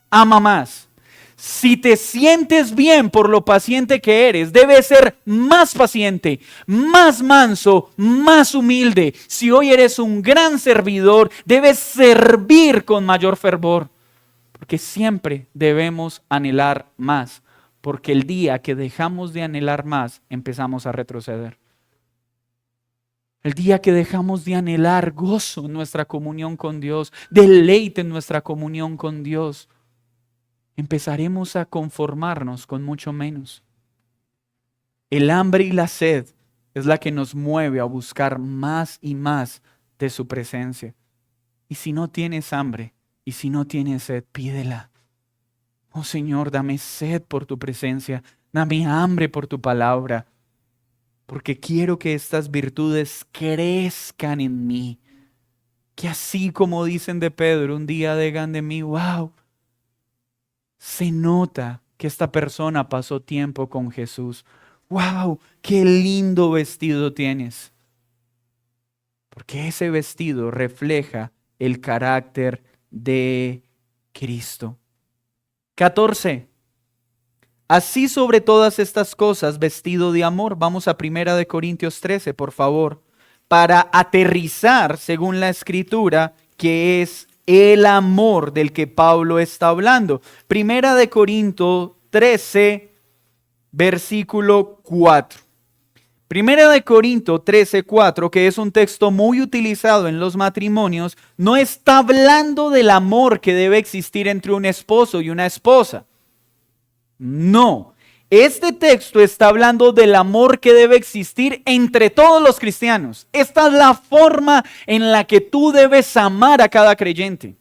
ama más. Si te sientes bien por lo paciente que eres, debes ser más paciente, más manso, más humilde. Si hoy eres un gran servidor, debes servir con mayor fervor. Porque siempre debemos anhelar más. Porque el día que dejamos de anhelar más, empezamos a retroceder. El día que dejamos de anhelar gozo en nuestra comunión con Dios, deleite en nuestra comunión con Dios, empezaremos a conformarnos con mucho menos. El hambre y la sed es la que nos mueve a buscar más y más de su presencia. Y si no tienes hambre y si no tienes sed, pídela. Oh Señor, dame sed por tu presencia, dame hambre por tu palabra, porque quiero que estas virtudes crezcan en mí. Que así como dicen de Pedro, un día digan de mí, wow, se nota que esta persona pasó tiempo con Jesús. ¡Wow! ¡Qué lindo vestido tienes! Porque ese vestido refleja el carácter de Cristo. 14. Así sobre todas estas cosas, vestido de amor. Vamos a 1 Corintios 13, por favor. Para aterrizar, según la Escritura, que es el amor del que Pablo está hablando. 1 Corintios 13, versículo 4. 1 Corintios 13, 4, que es un texto muy utilizado en los matrimonios, no está hablando del amor que debe existir entre un esposo y una esposa. No. Este texto está hablando del amor que debe existir entre todos los cristianos. Esta es la forma en la que tú debes amar a cada creyente.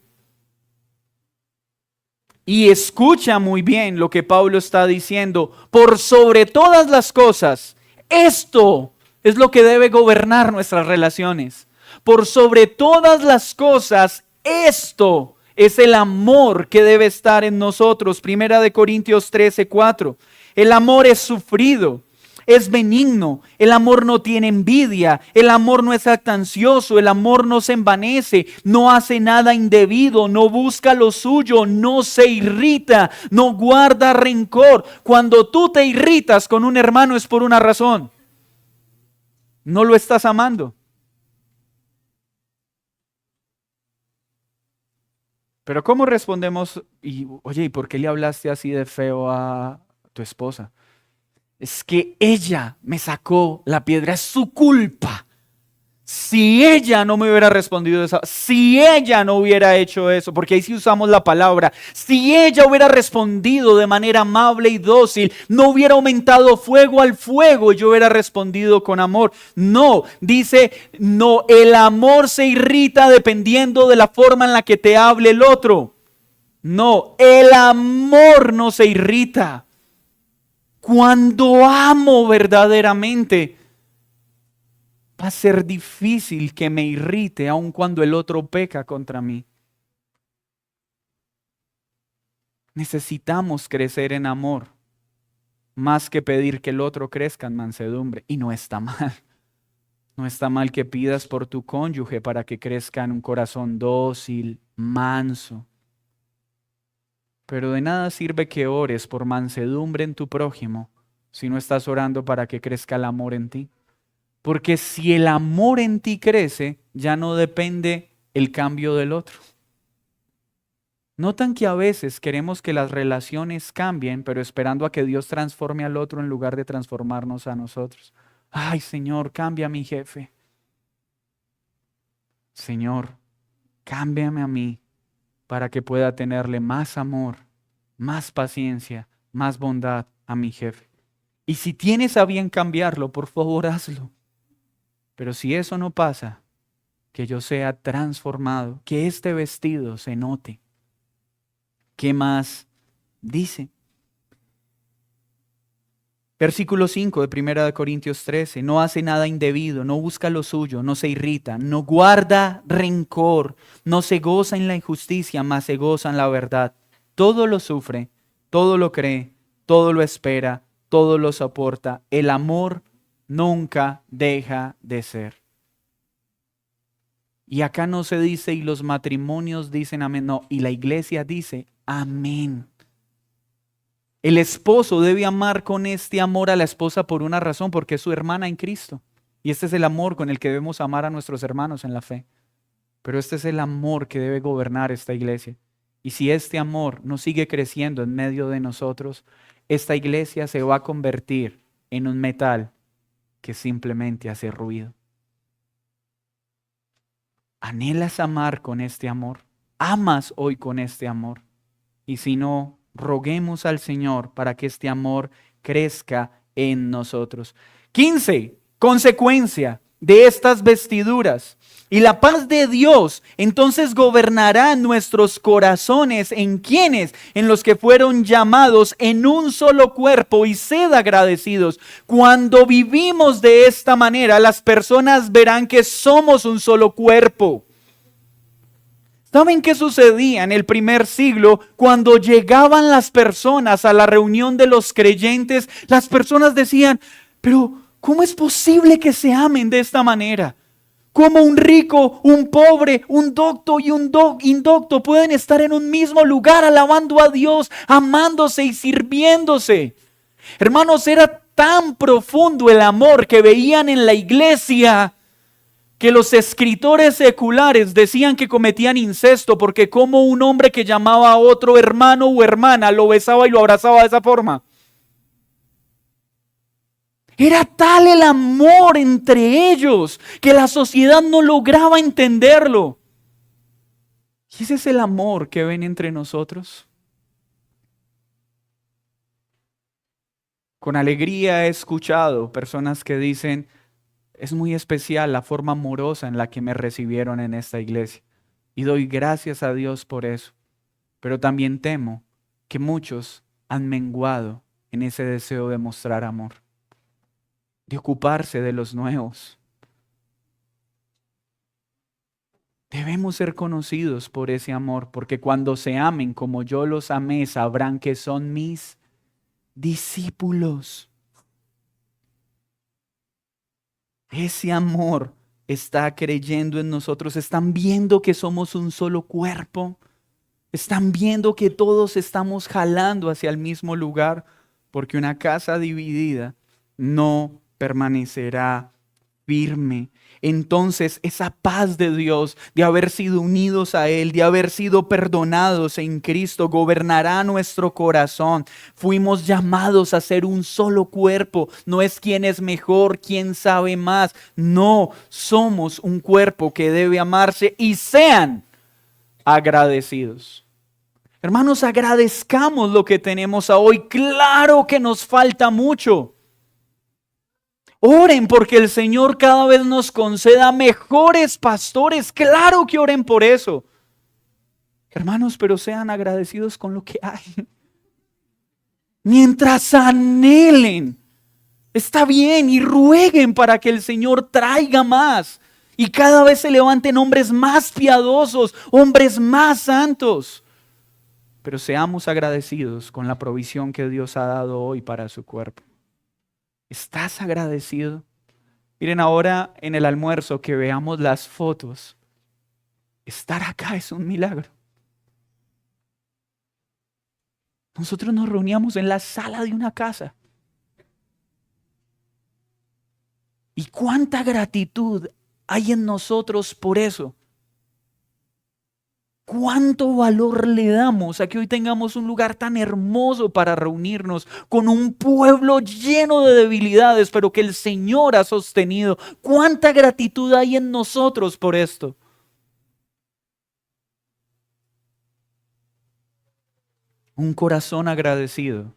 Y escucha muy bien lo que Pablo está diciendo. Por sobre todas las cosas, esto es lo que debe gobernar nuestras relaciones. Por sobre todas las cosas, esto es el amor que debe estar en nosotros. 1 Corintios 13, 4. El amor es sufrido, es benigno, el amor no tiene envidia, el amor no es jactancioso, el amor no se envanece, no hace nada indebido, no busca lo suyo, no se irrita, no guarda rencor. Cuando tú te irritas con un hermano es por una razón. No lo estás amando. Pero ¿cómo respondemos? Oye, ¿y por qué le hablaste así de feo a tu esposa? Es que ella me sacó la piedra, es su culpa. Si ella no me hubiera respondido eso, si ella no hubiera hecho eso, porque ahí sí usamos la palabra, si ella hubiera respondido de manera amable y dócil, no hubiera aumentado fuego al fuego y yo hubiera respondido con amor. No, dice, no, el amor se irrita dependiendo de la forma en la que te hable el otro. No, el amor no se irrita. Cuando amo verdaderamente, va a ser difícil que me irrite aun cuando el otro peca contra mí. Necesitamos crecer en amor, más que pedir que el otro crezca en mansedumbre. Y no está mal. No está mal que pidas por tu cónyuge para que crezca en un corazón dócil, manso. Pero de nada sirve que ores por mansedumbre en tu prójimo si no estás orando para que crezca el amor en ti. Porque si el amor en ti crece, ya no depende el cambio del otro. Notan que a veces queremos que las relaciones cambien, pero esperando a que Dios transforme al otro en lugar de transformarnos a nosotros. Ay, Señor, cambia a mi jefe. Señor, cámbiame a mí para que pueda tenerle más amor, más paciencia, más bondad a mi jefe. Y si tienes a bien cambiarlo, por favor, hazlo. Pero si eso no pasa, que yo sea transformado, que este vestido se note. ¿Qué más dice? Versículo 5 de 1 Corintios 13, no hace nada indebido, no busca lo suyo, no se irrita, no guarda rencor, no se goza en la injusticia, mas se goza en la verdad. Todo lo sufre, todo lo cree, todo lo espera, todo lo soporta. El amor nunca deja de ser. Y acá no se dice y los matrimonios dicen amén, no, y la iglesia dice amén. El esposo debe amar con este amor a la esposa por una razón, porque es su hermana en Cristo. Y este es el amor con el que debemos amar a nuestros hermanos en la fe. Pero este es el amor que debe gobernar esta iglesia. Y si este amor no sigue creciendo en medio de nosotros, esta iglesia se va a convertir en un metal que simplemente hace ruido. ¿Anhelas amar con este amor? ¿Amas hoy con este amor? Y si no, roguemos al Señor para que este amor crezca en nosotros. 15. Consecuencia de estas vestiduras. Y la paz de Dios entonces gobernará nuestros corazones. ¿En quiénes? En los que fueron llamados en un solo cuerpo, y sed agradecidos. Cuando vivimos de esta manera, las personas verán que somos un solo cuerpo. ¿Saben qué sucedía en el primer siglo? Cuando llegaban las personas a la reunión de los creyentes, las personas decían, pero ¿cómo es posible que se amen de esta manera? ¿Cómo un rico, un pobre, un docto y un indocto pueden estar en un mismo lugar alabando a Dios, amándose y sirviéndose? Hermanos, era tan profundo el amor que veían en la iglesia que los escritores seculares decían que cometían incesto, porque como un hombre que llamaba a otro hermano o hermana lo besaba y lo abrazaba de esa forma. Era tal el amor entre ellos que la sociedad no lograba entenderlo. ¿Y ese es el amor que ven entre nosotros? Con alegría he escuchado personas que dicen, es muy especial la forma amorosa en la que me recibieron en esta iglesia. Y doy gracias a Dios por eso. Pero también temo que muchos han menguado en ese deseo de mostrar amor, de ocuparse de los nuevos. Debemos ser conocidos por ese amor, porque cuando se amen como yo los amé, sabrán que son mis discípulos. Ese amor está creyendo en nosotros. Están viendo que somos un solo cuerpo. Están viendo que todos estamos jalando hacia el mismo lugar, porque una casa dividida no permanecerá firme. Entonces esa paz de Dios, de haber sido unidos a Él, de haber sido perdonados en Cristo, gobernará nuestro corazón. Fuimos llamados a ser un solo cuerpo. No es quién es mejor, quién sabe más. No, somos un cuerpo que debe amarse y sean agradecidos. Hermanos, agradezcamos lo que tenemos hoy. Claro que nos falta mucho. Oren porque el Señor cada vez nos conceda mejores pastores. Claro que oren por eso. Hermanos, pero sean agradecidos con lo que hay. Mientras anhelen, está bien, y rueguen para que el Señor traiga más. Y cada vez se levanten hombres más piadosos, hombres más santos. Pero seamos agradecidos con la provisión que Dios ha dado hoy para su cuerpo. ¿Estás agradecido? Miren, ahora en el almuerzo que veamos las fotos, estar acá es un milagro. Nosotros nos reuníamos en la sala de una casa. ¿Y cuánta gratitud hay en nosotros por eso? ¿Cuánto valor le damos a que hoy tengamos un lugar tan hermoso para reunirnos con un pueblo lleno de debilidades, pero que el Señor ha sostenido? ¿Cuánta gratitud hay en nosotros por esto? Un corazón agradecido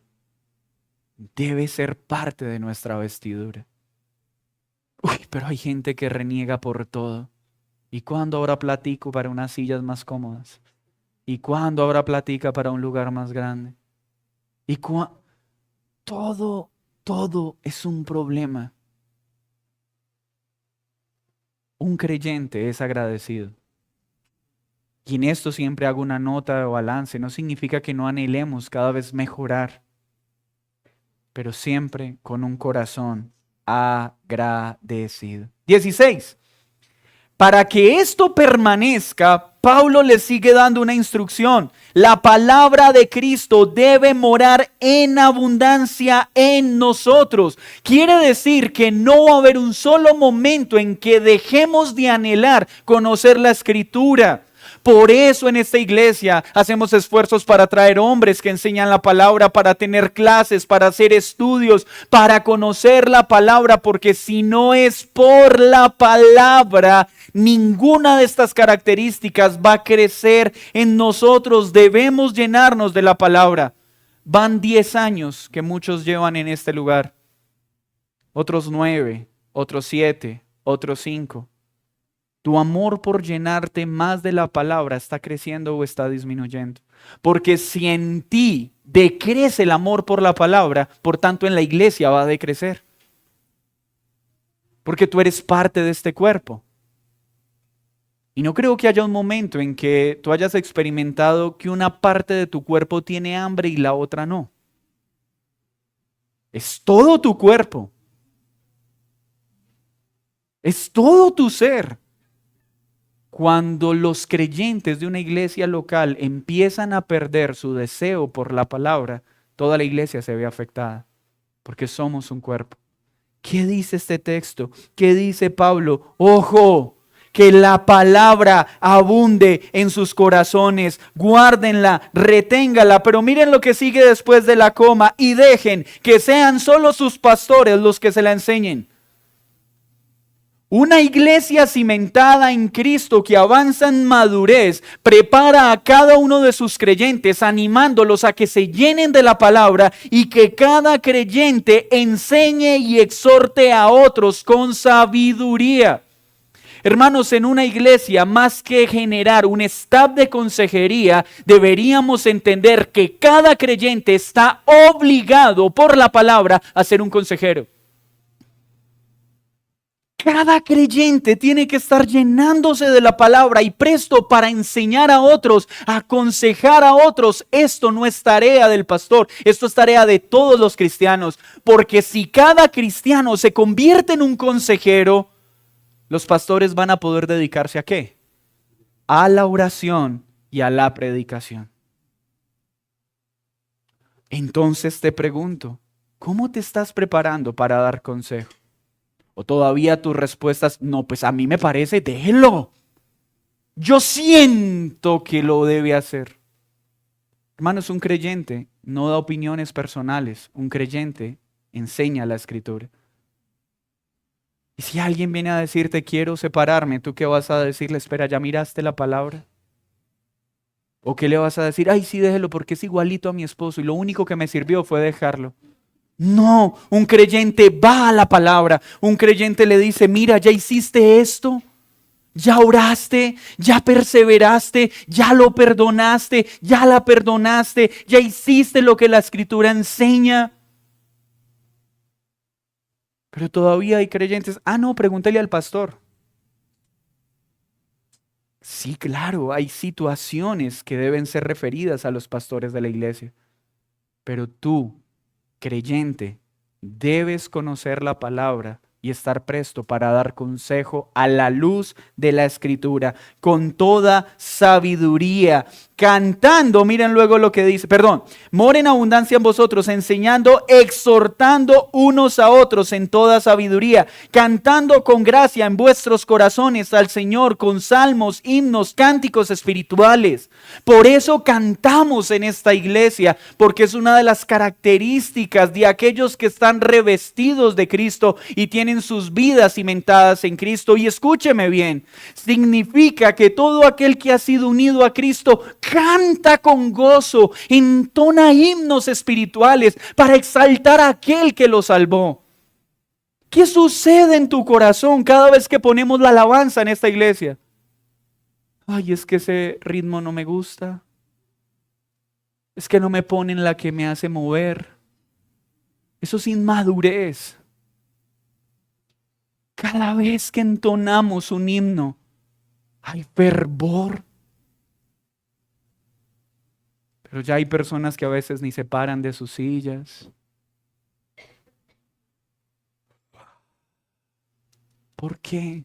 debe ser parte de nuestra vestidura. Uy, pero hay gente que reniega por todo. ¿Y cuándo habrá platico para unas sillas más cómodas? ¿Y cuándo habrá platica para un lugar más grande? ¿Y todo, todo es un problema. Un creyente es agradecido. Y en esto siempre hago una nota de balance. No significa que no anhelemos cada vez mejorar, pero siempre con un corazón agradecido. 16. Para que esto permanezca, Pablo le sigue dando una instrucción. La palabra de Cristo debe morar en abundancia en nosotros. Quiere decir que no va a haber un solo momento en que dejemos de anhelar conocer la Escritura. Por eso en esta iglesia hacemos esfuerzos para traer hombres que enseñan la palabra, para tener clases, para hacer estudios, para conocer la palabra, porque si no es por la palabra, ninguna de estas características va a crecer en nosotros. Debemos llenarnos de la palabra. Van 10 años que muchos llevan en este lugar. Otros 9, otros 7, otros 5. ¿Tu amor por llenarte más de la palabra está creciendo o está disminuyendo? Porque si en ti decrece el amor por la palabra, por tanto en la iglesia va a decrecer. Porque tú eres parte de este cuerpo. Y no creo que haya un momento en que tú hayas experimentado que una parte de tu cuerpo tiene hambre y la otra no. Es todo tu cuerpo. Es todo tu ser. Cuando los creyentes de una iglesia local empiezan a perder su deseo por la palabra, toda la iglesia se ve afectada, porque somos un cuerpo. ¿Qué dice este texto? ¿Qué dice Pablo? ¡Ojo! Que la palabra abunde en sus corazones, guárdenla, reténgala, pero miren lo que sigue después de la coma, y dejen que sean solo sus pastores los que se la enseñen. Una iglesia cimentada en Cristo que avanza en madurez prepara a cada uno de sus creyentes, animándolos a que se llenen de la palabra y que cada creyente enseñe y exhorte a otros con sabiduría. Hermanos, en una iglesia, más que generar un staff de consejería, deberíamos entender que cada creyente está obligado por la palabra a ser un consejero. Cada creyente tiene que estar llenándose de la palabra y presto para enseñar a otros, aconsejar a otros. Esto no es tarea del pastor, esto es tarea de todos los cristianos. Porque si cada cristiano se convierte en un consejero, los pastores van a poder dedicarse ¿a qué? A la oración y a la predicación. Entonces te pregunto, ¿cómo te estás preparando para dar consejo? ¿O todavía tus respuestas, no, pues a mí me parece, déjelo? Yo siento que lo debe hacer. Hermanos, un creyente no da opiniones personales. Un creyente enseña la Escritura. Y si alguien viene a decirte, quiero separarme, ¿tú qué vas a decirle? Espera, ¿ya miraste la palabra? ¿O qué le vas a decir? Ay, sí, déjelo porque es igualito a mi esposo y lo único que me sirvió fue dejarlo. No, un creyente va a la palabra, un creyente le dice, mira, ya hiciste esto, ya oraste, ya perseveraste, ya lo perdonaste, ya la perdonaste, ya hiciste lo que la Escritura enseña. Pero todavía hay creyentes, no, pregúntale al pastor. Sí, claro, hay situaciones que deben ser referidas a los pastores de la iglesia, pero tú, creyente, debes conocer la palabra y estar presto para dar consejo a la luz de la Escritura, con toda sabiduría, cantando, miren luego lo que dice, mora en abundancia en vosotros, enseñando, exhortando unos a otros en toda sabiduría, cantando con gracia en vuestros corazones al Señor con salmos, himnos, cánticos espirituales. Por eso cantamos en esta iglesia, porque es una de las características de aquellos que están revestidos de Cristo y tienen sus vidas cimentadas en Cristo. Y escúcheme bien, significa que todo aquel que ha sido unido a Cristo canta con gozo, entona himnos espirituales para exaltar a aquel que lo salvó. ¿Qué sucede en tu corazón cada vez que ponemos la alabanza en esta iglesia? Ay, es que ese ritmo no me gusta. Es que no me ponen la que me hace mover. Eso es inmadurez. Cada vez que entonamos un himno, hay fervor. Pero ya hay personas que a veces ni se paran de sus sillas. ¿Por qué?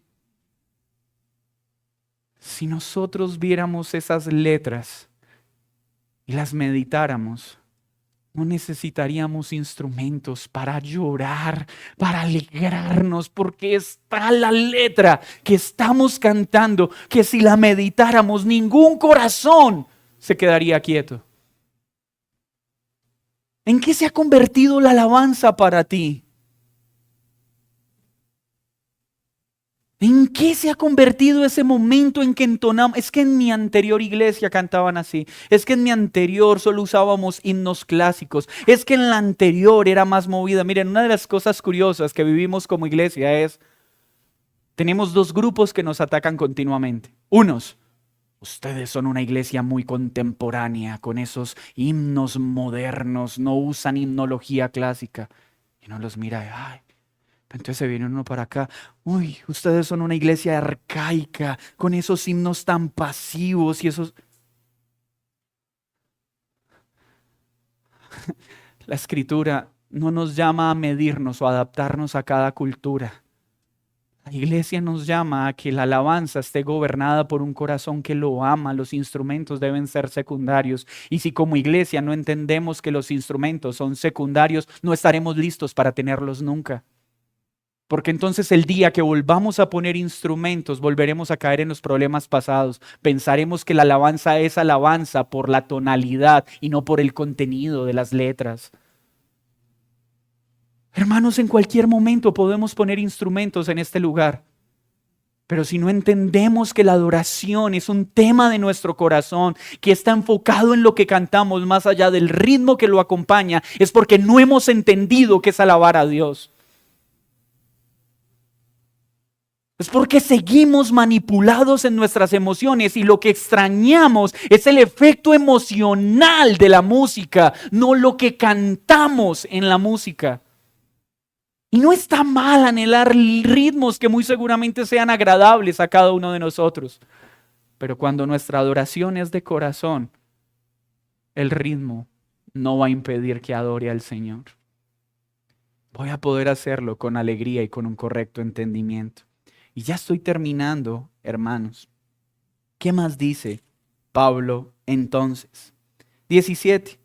Si nosotros viéramos esas letras y las meditáramos, no necesitaríamos instrumentos para llorar, para alegrarnos, porque está la letra que estamos cantando, que si la meditáramos, ningún corazón se quedaría quieto. ¿En qué se ha convertido la alabanza para ti? ¿En qué se ha convertido ese momento en que entonamos? Es que en mi anterior iglesia cantaban así. Es que en mi anterior solo usábamos himnos clásicos. Es que en la anterior era más movida. Miren, una de las cosas curiosas que vivimos como iglesia es, tenemos dos grupos que nos atacan continuamente. Unos, ustedes son una iglesia muy contemporánea, con esos himnos modernos, no usan himnología clásica. Y uno los mira, ay. Entonces se viene uno para acá, uy, ustedes son una iglesia arcaica, con esos himnos tan pasivos y esos... La Escritura no nos llama a medirnos o adaptarnos a cada cultura. La iglesia nos llama a que la alabanza esté gobernada por un corazón que lo ama. Los instrumentos deben ser secundarios. Y si como iglesia no entendemos que los instrumentos son secundarios, no estaremos listos para tenerlos nunca. Porque entonces el día que volvamos a poner instrumentos, volveremos a caer en los problemas pasados. Pensaremos que la alabanza es alabanza por la tonalidad y no por el contenido de las letras. Hermanos, en cualquier momento podemos poner instrumentos en este lugar. Pero si no entendemos que la adoración es un tema de nuestro corazón, que está enfocado en lo que cantamos más allá del ritmo que lo acompaña, es porque no hemos entendido qué es alabar a Dios. Es porque seguimos manipulados en nuestras emociones y lo que extrañamos es el efecto emocional de la música, no lo que cantamos en la música. Y no está mal anhelar ritmos que muy seguramente sean agradables a cada uno de nosotros. Pero cuando nuestra adoración es de corazón, el ritmo no va a impedir que adore al Señor. Voy a poder hacerlo con alegría y con un correcto entendimiento. Y ya estoy terminando, hermanos. ¿Qué más dice Pablo entonces? 17.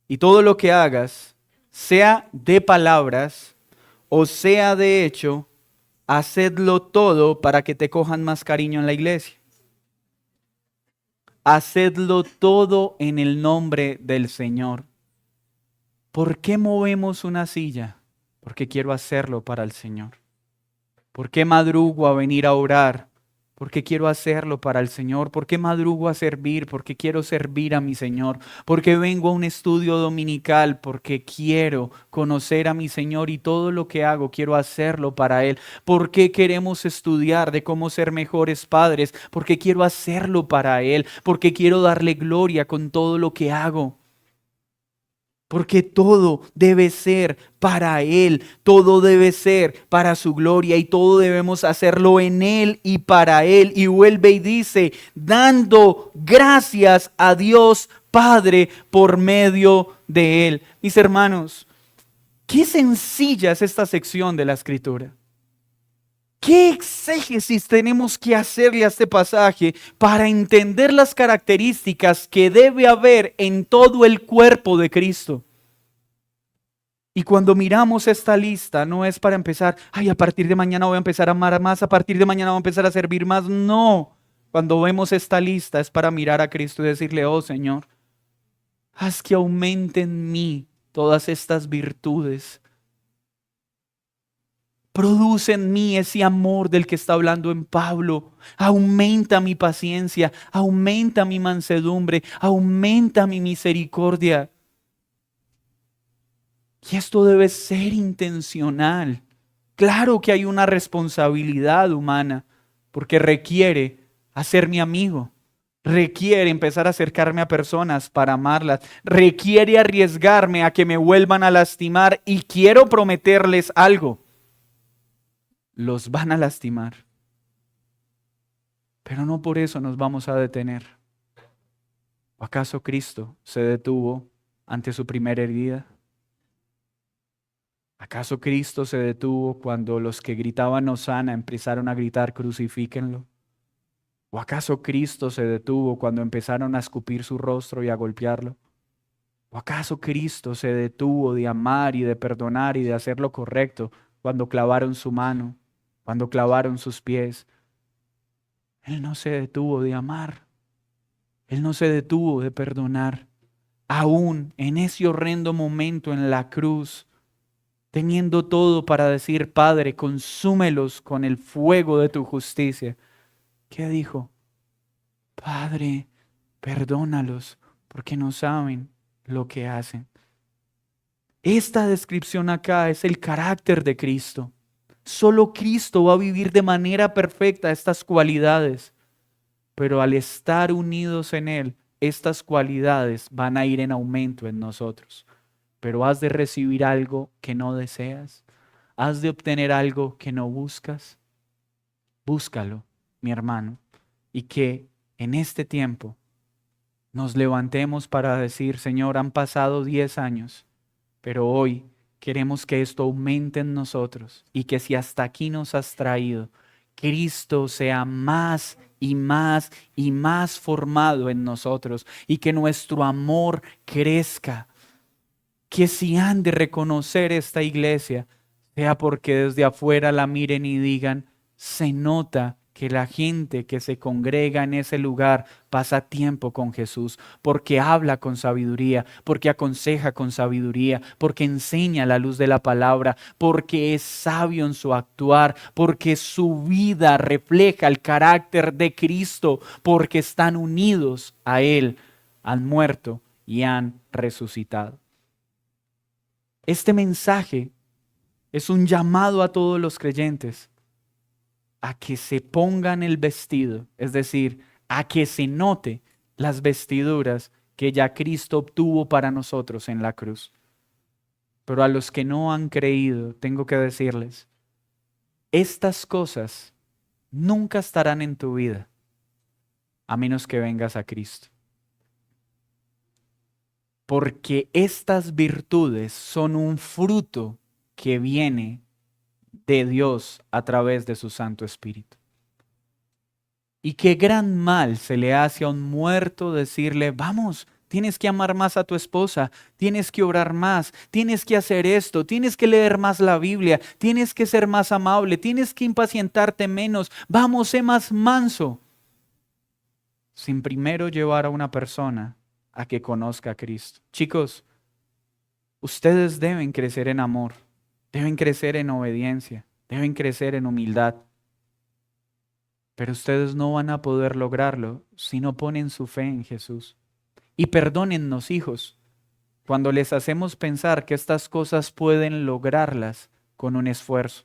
Y todo lo que hagas, sea de palabras o sea de hecho, hacedlo todo para que te cojan más cariño en la iglesia. Hacedlo todo en el nombre del Señor. ¿Por qué movemos una silla? Porque quiero hacerlo para el Señor. ¿Por qué madrugo a venir a orar? Porque quiero hacerlo para el Señor. ¿Por qué madrugo a servir? Porque quiero servir a mi Señor. ¿Por qué vengo a un estudio dominical? Porque quiero conocer a mi Señor y todo lo que hago quiero hacerlo para Él. ¿Por qué queremos estudiar de cómo ser mejores padres? Porque quiero hacerlo para Él. Porque quiero darle gloria con todo lo que hago. Porque todo debe ser para Él, todo debe ser para su gloria y todo debemos hacerlo en Él y para Él. Y vuelve y dice, dando gracias a Dios Padre por medio de Él. Mis hermanos, qué sencilla es esta sección de la Escritura. ¿Qué exégesis tenemos que hacerle a este pasaje para entender las características que debe haber en todo el cuerpo de Cristo? Y cuando miramos esta lista, no es para empezar, ay, a partir de mañana voy a empezar a amar más, a partir de mañana voy a empezar a servir más. No, cuando vemos esta lista es para mirar a Cristo y decirle, oh Señor, haz que aumente en mí todas estas virtudes. Produce en mí ese amor del que está hablando en Pablo. Aumenta mi paciencia, aumenta mi mansedumbre, aumenta mi misericordia. Y esto debe ser intencional. Claro que hay una responsabilidad humana, porque requiere hacer mi amigo, requiere empezar a acercarme a personas para amarlas, requiere arriesgarme a que me vuelvan a lastimar y quiero prometerles algo. Los van a lastimar, pero no por eso nos vamos a detener. ¿O acaso Cristo se detuvo ante su primera herida? ¿Acaso Cristo se detuvo cuando los que gritaban Hosana empezaron a gritar crucifíquenlo? ¿O acaso Cristo se detuvo cuando empezaron a escupir su rostro y a golpearlo? ¿O acaso Cristo se detuvo de amar y de perdonar y de hacer lo correcto cuando clavaron su mano, cuando clavaron sus pies? Él no se detuvo de amar. Él no se detuvo de perdonar. Aún en ese horrendo momento en la cruz, teniendo todo para decir, Padre, consúmelos con el fuego de tu justicia. ¿Qué dijo? Padre, perdónalos porque no saben lo que hacen. Esta descripción acá es el carácter de Cristo. Solo Cristo va a vivir de manera perfecta estas cualidades, pero al estar unidos en Él, estas cualidades van a ir en aumento en nosotros. Pero has de recibir algo que no deseas, has de obtener algo que no buscas. Búscalo, mi hermano, y que en este tiempo nos levantemos para decir, Señor, han pasado 10 años, pero hoy queremos que esto aumente en nosotros y que si hasta aquí nos has traído, Cristo sea más y más y más formado en nosotros y que nuestro amor crezca. Que si han de reconocer esta iglesia, sea porque desde afuera la miren y digan, se nota que la gente que se congrega en ese lugar pasa tiempo con Jesús, porque habla con sabiduría, porque aconseja con sabiduría, porque enseña la luz de la palabra, porque es sabio en su actuar, porque su vida refleja el carácter de Cristo, porque están unidos a Él, han muerto y han resucitado. Este mensaje es un llamado a todos los creyentes a que se pongan el vestido, es decir, a que se note las vestiduras que ya Cristo obtuvo para nosotros en la cruz. Pero a los que no han creído, tengo que decirles, estas cosas nunca estarán en tu vida a menos que vengas a Cristo. Porque estas virtudes son un fruto que viene de Dios a través de su Santo Espíritu. Y qué gran mal se le hace a un muerto decirle, vamos, tienes que amar más a tu esposa, tienes que orar más, tienes que hacer esto, tienes que leer más la Biblia, tienes que ser más amable, tienes que impacientarte menos, vamos, sé más manso. Sin primero llevar a una persona a que conozca a Cristo. Chicos, ustedes deben crecer en amor, deben crecer en obediencia, deben crecer en humildad. Pero ustedes no van a poder lograrlo si no ponen su fe en Jesús. Y perdónennos, hijos, cuando les hacemos pensar que estas cosas pueden lograrlas con un esfuerzo.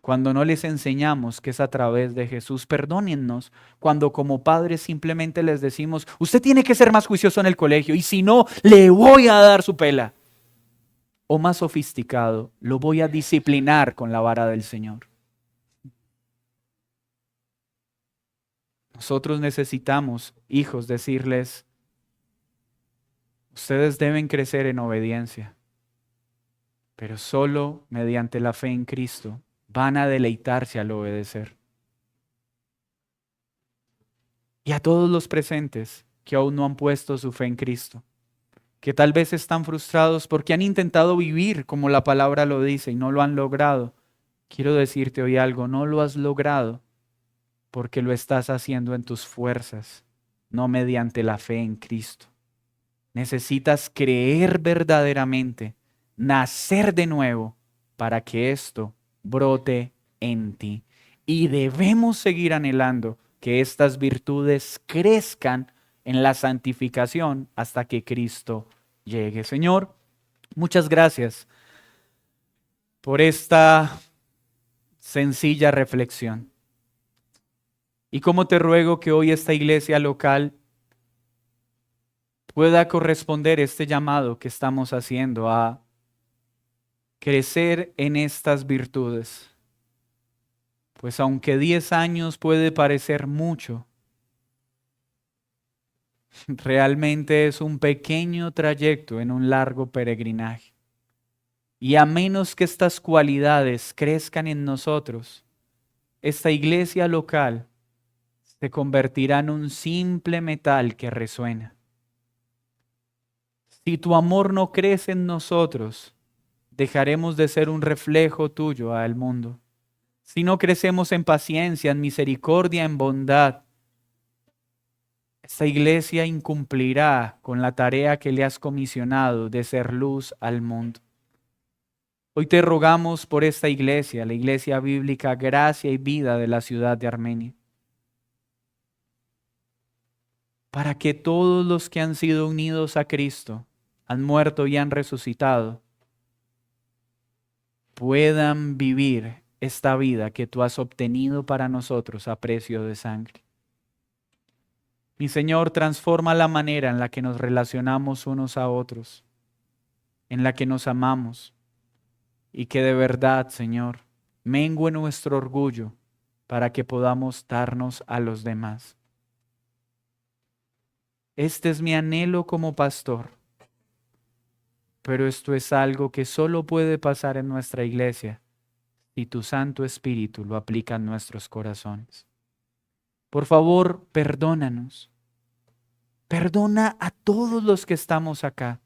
Cuando no les enseñamos que es a través de Jesús, perdónennos cuando como padres simplemente les decimos, usted tiene que ser más juicioso en el colegio y si no, le voy a dar su pela. O más sofisticado, lo voy a disciplinar con la vara del Señor. Nosotros necesitamos, hijos, decirles, ustedes deben crecer en obediencia, pero solo mediante la fe en Cristo van a deleitarse al obedecer. Y a todos los presentes que aún no han puesto su fe en Cristo, que tal vez están frustrados porque han intentado vivir como la palabra lo dice y no lo han logrado, quiero decirte hoy algo: no lo has logrado porque lo estás haciendo en tus fuerzas, no mediante la fe en Cristo. Necesitas creer verdaderamente, nacer de nuevo para que esto brote en ti. Y debemos seguir anhelando que estas virtudes crezcan en la santificación hasta que Cristo llegue. Señor, muchas gracias por esta sencilla reflexión. Y cómo te ruego que hoy esta iglesia local pueda corresponder este llamado que estamos haciendo a crecer en estas virtudes. Pues aunque 10 años puede parecer mucho, realmente es un pequeño trayecto en un largo peregrinaje. Y a menos que estas cualidades crezcan en nosotros, esta iglesia local se convertirá en un simple metal que resuena. Si tu amor no crece en nosotros, dejaremos de ser un reflejo tuyo al mundo. Si no crecemos en paciencia, en misericordia, en bondad, esta iglesia incumplirá con la tarea que le has comisionado de ser luz al mundo. Hoy te rogamos por esta iglesia, la iglesia bíblica Gracia y Vida de la ciudad de Armenia, para que todos los que han sido unidos a Cristo, han muerto y han resucitado, puedan vivir esta vida que tú has obtenido para nosotros a precio de sangre. Mi Señor, transforma la manera en la que nos relacionamos unos a otros, en la que nos amamos, y que de verdad, Señor, mengue nuestro orgullo para que podamos darnos a los demás. Este es mi anhelo como pastor, pero esto es algo que solo puede pasar en nuestra iglesia si tu Santo Espíritu lo aplica en nuestros corazones. Por favor, perdónanos. Perdona a todos los que estamos acá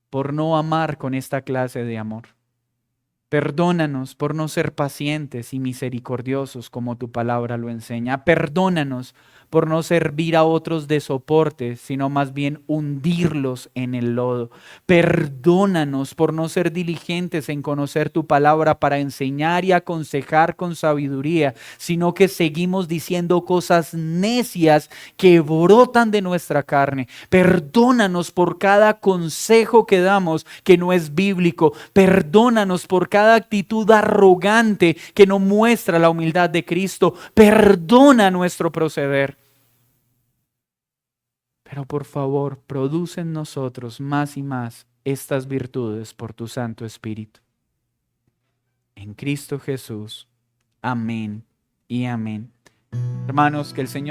por no amar con esta clase de amor. Perdónanos por no ser pacientes y misericordiosos como tu palabra lo enseña. Perdónanos por no servir a otros de soporte, sino más bien hundirlos en el lodo. Perdónanos por no ser diligentes en conocer tu palabra para enseñar y aconsejar con sabiduría, sino que seguimos diciendo cosas necias que brotan de nuestra carne. Perdónanos por cada consejo que damos que no es bíblico. Perdónanos por cada actitud arrogante que no muestra la humildad de Cristo. Perdona nuestro proceder. Pero por favor, produce en nosotros más y más estas virtudes por tu Santo Espíritu. En Cristo Jesús. Amén y amén. Hermanos, que el Señor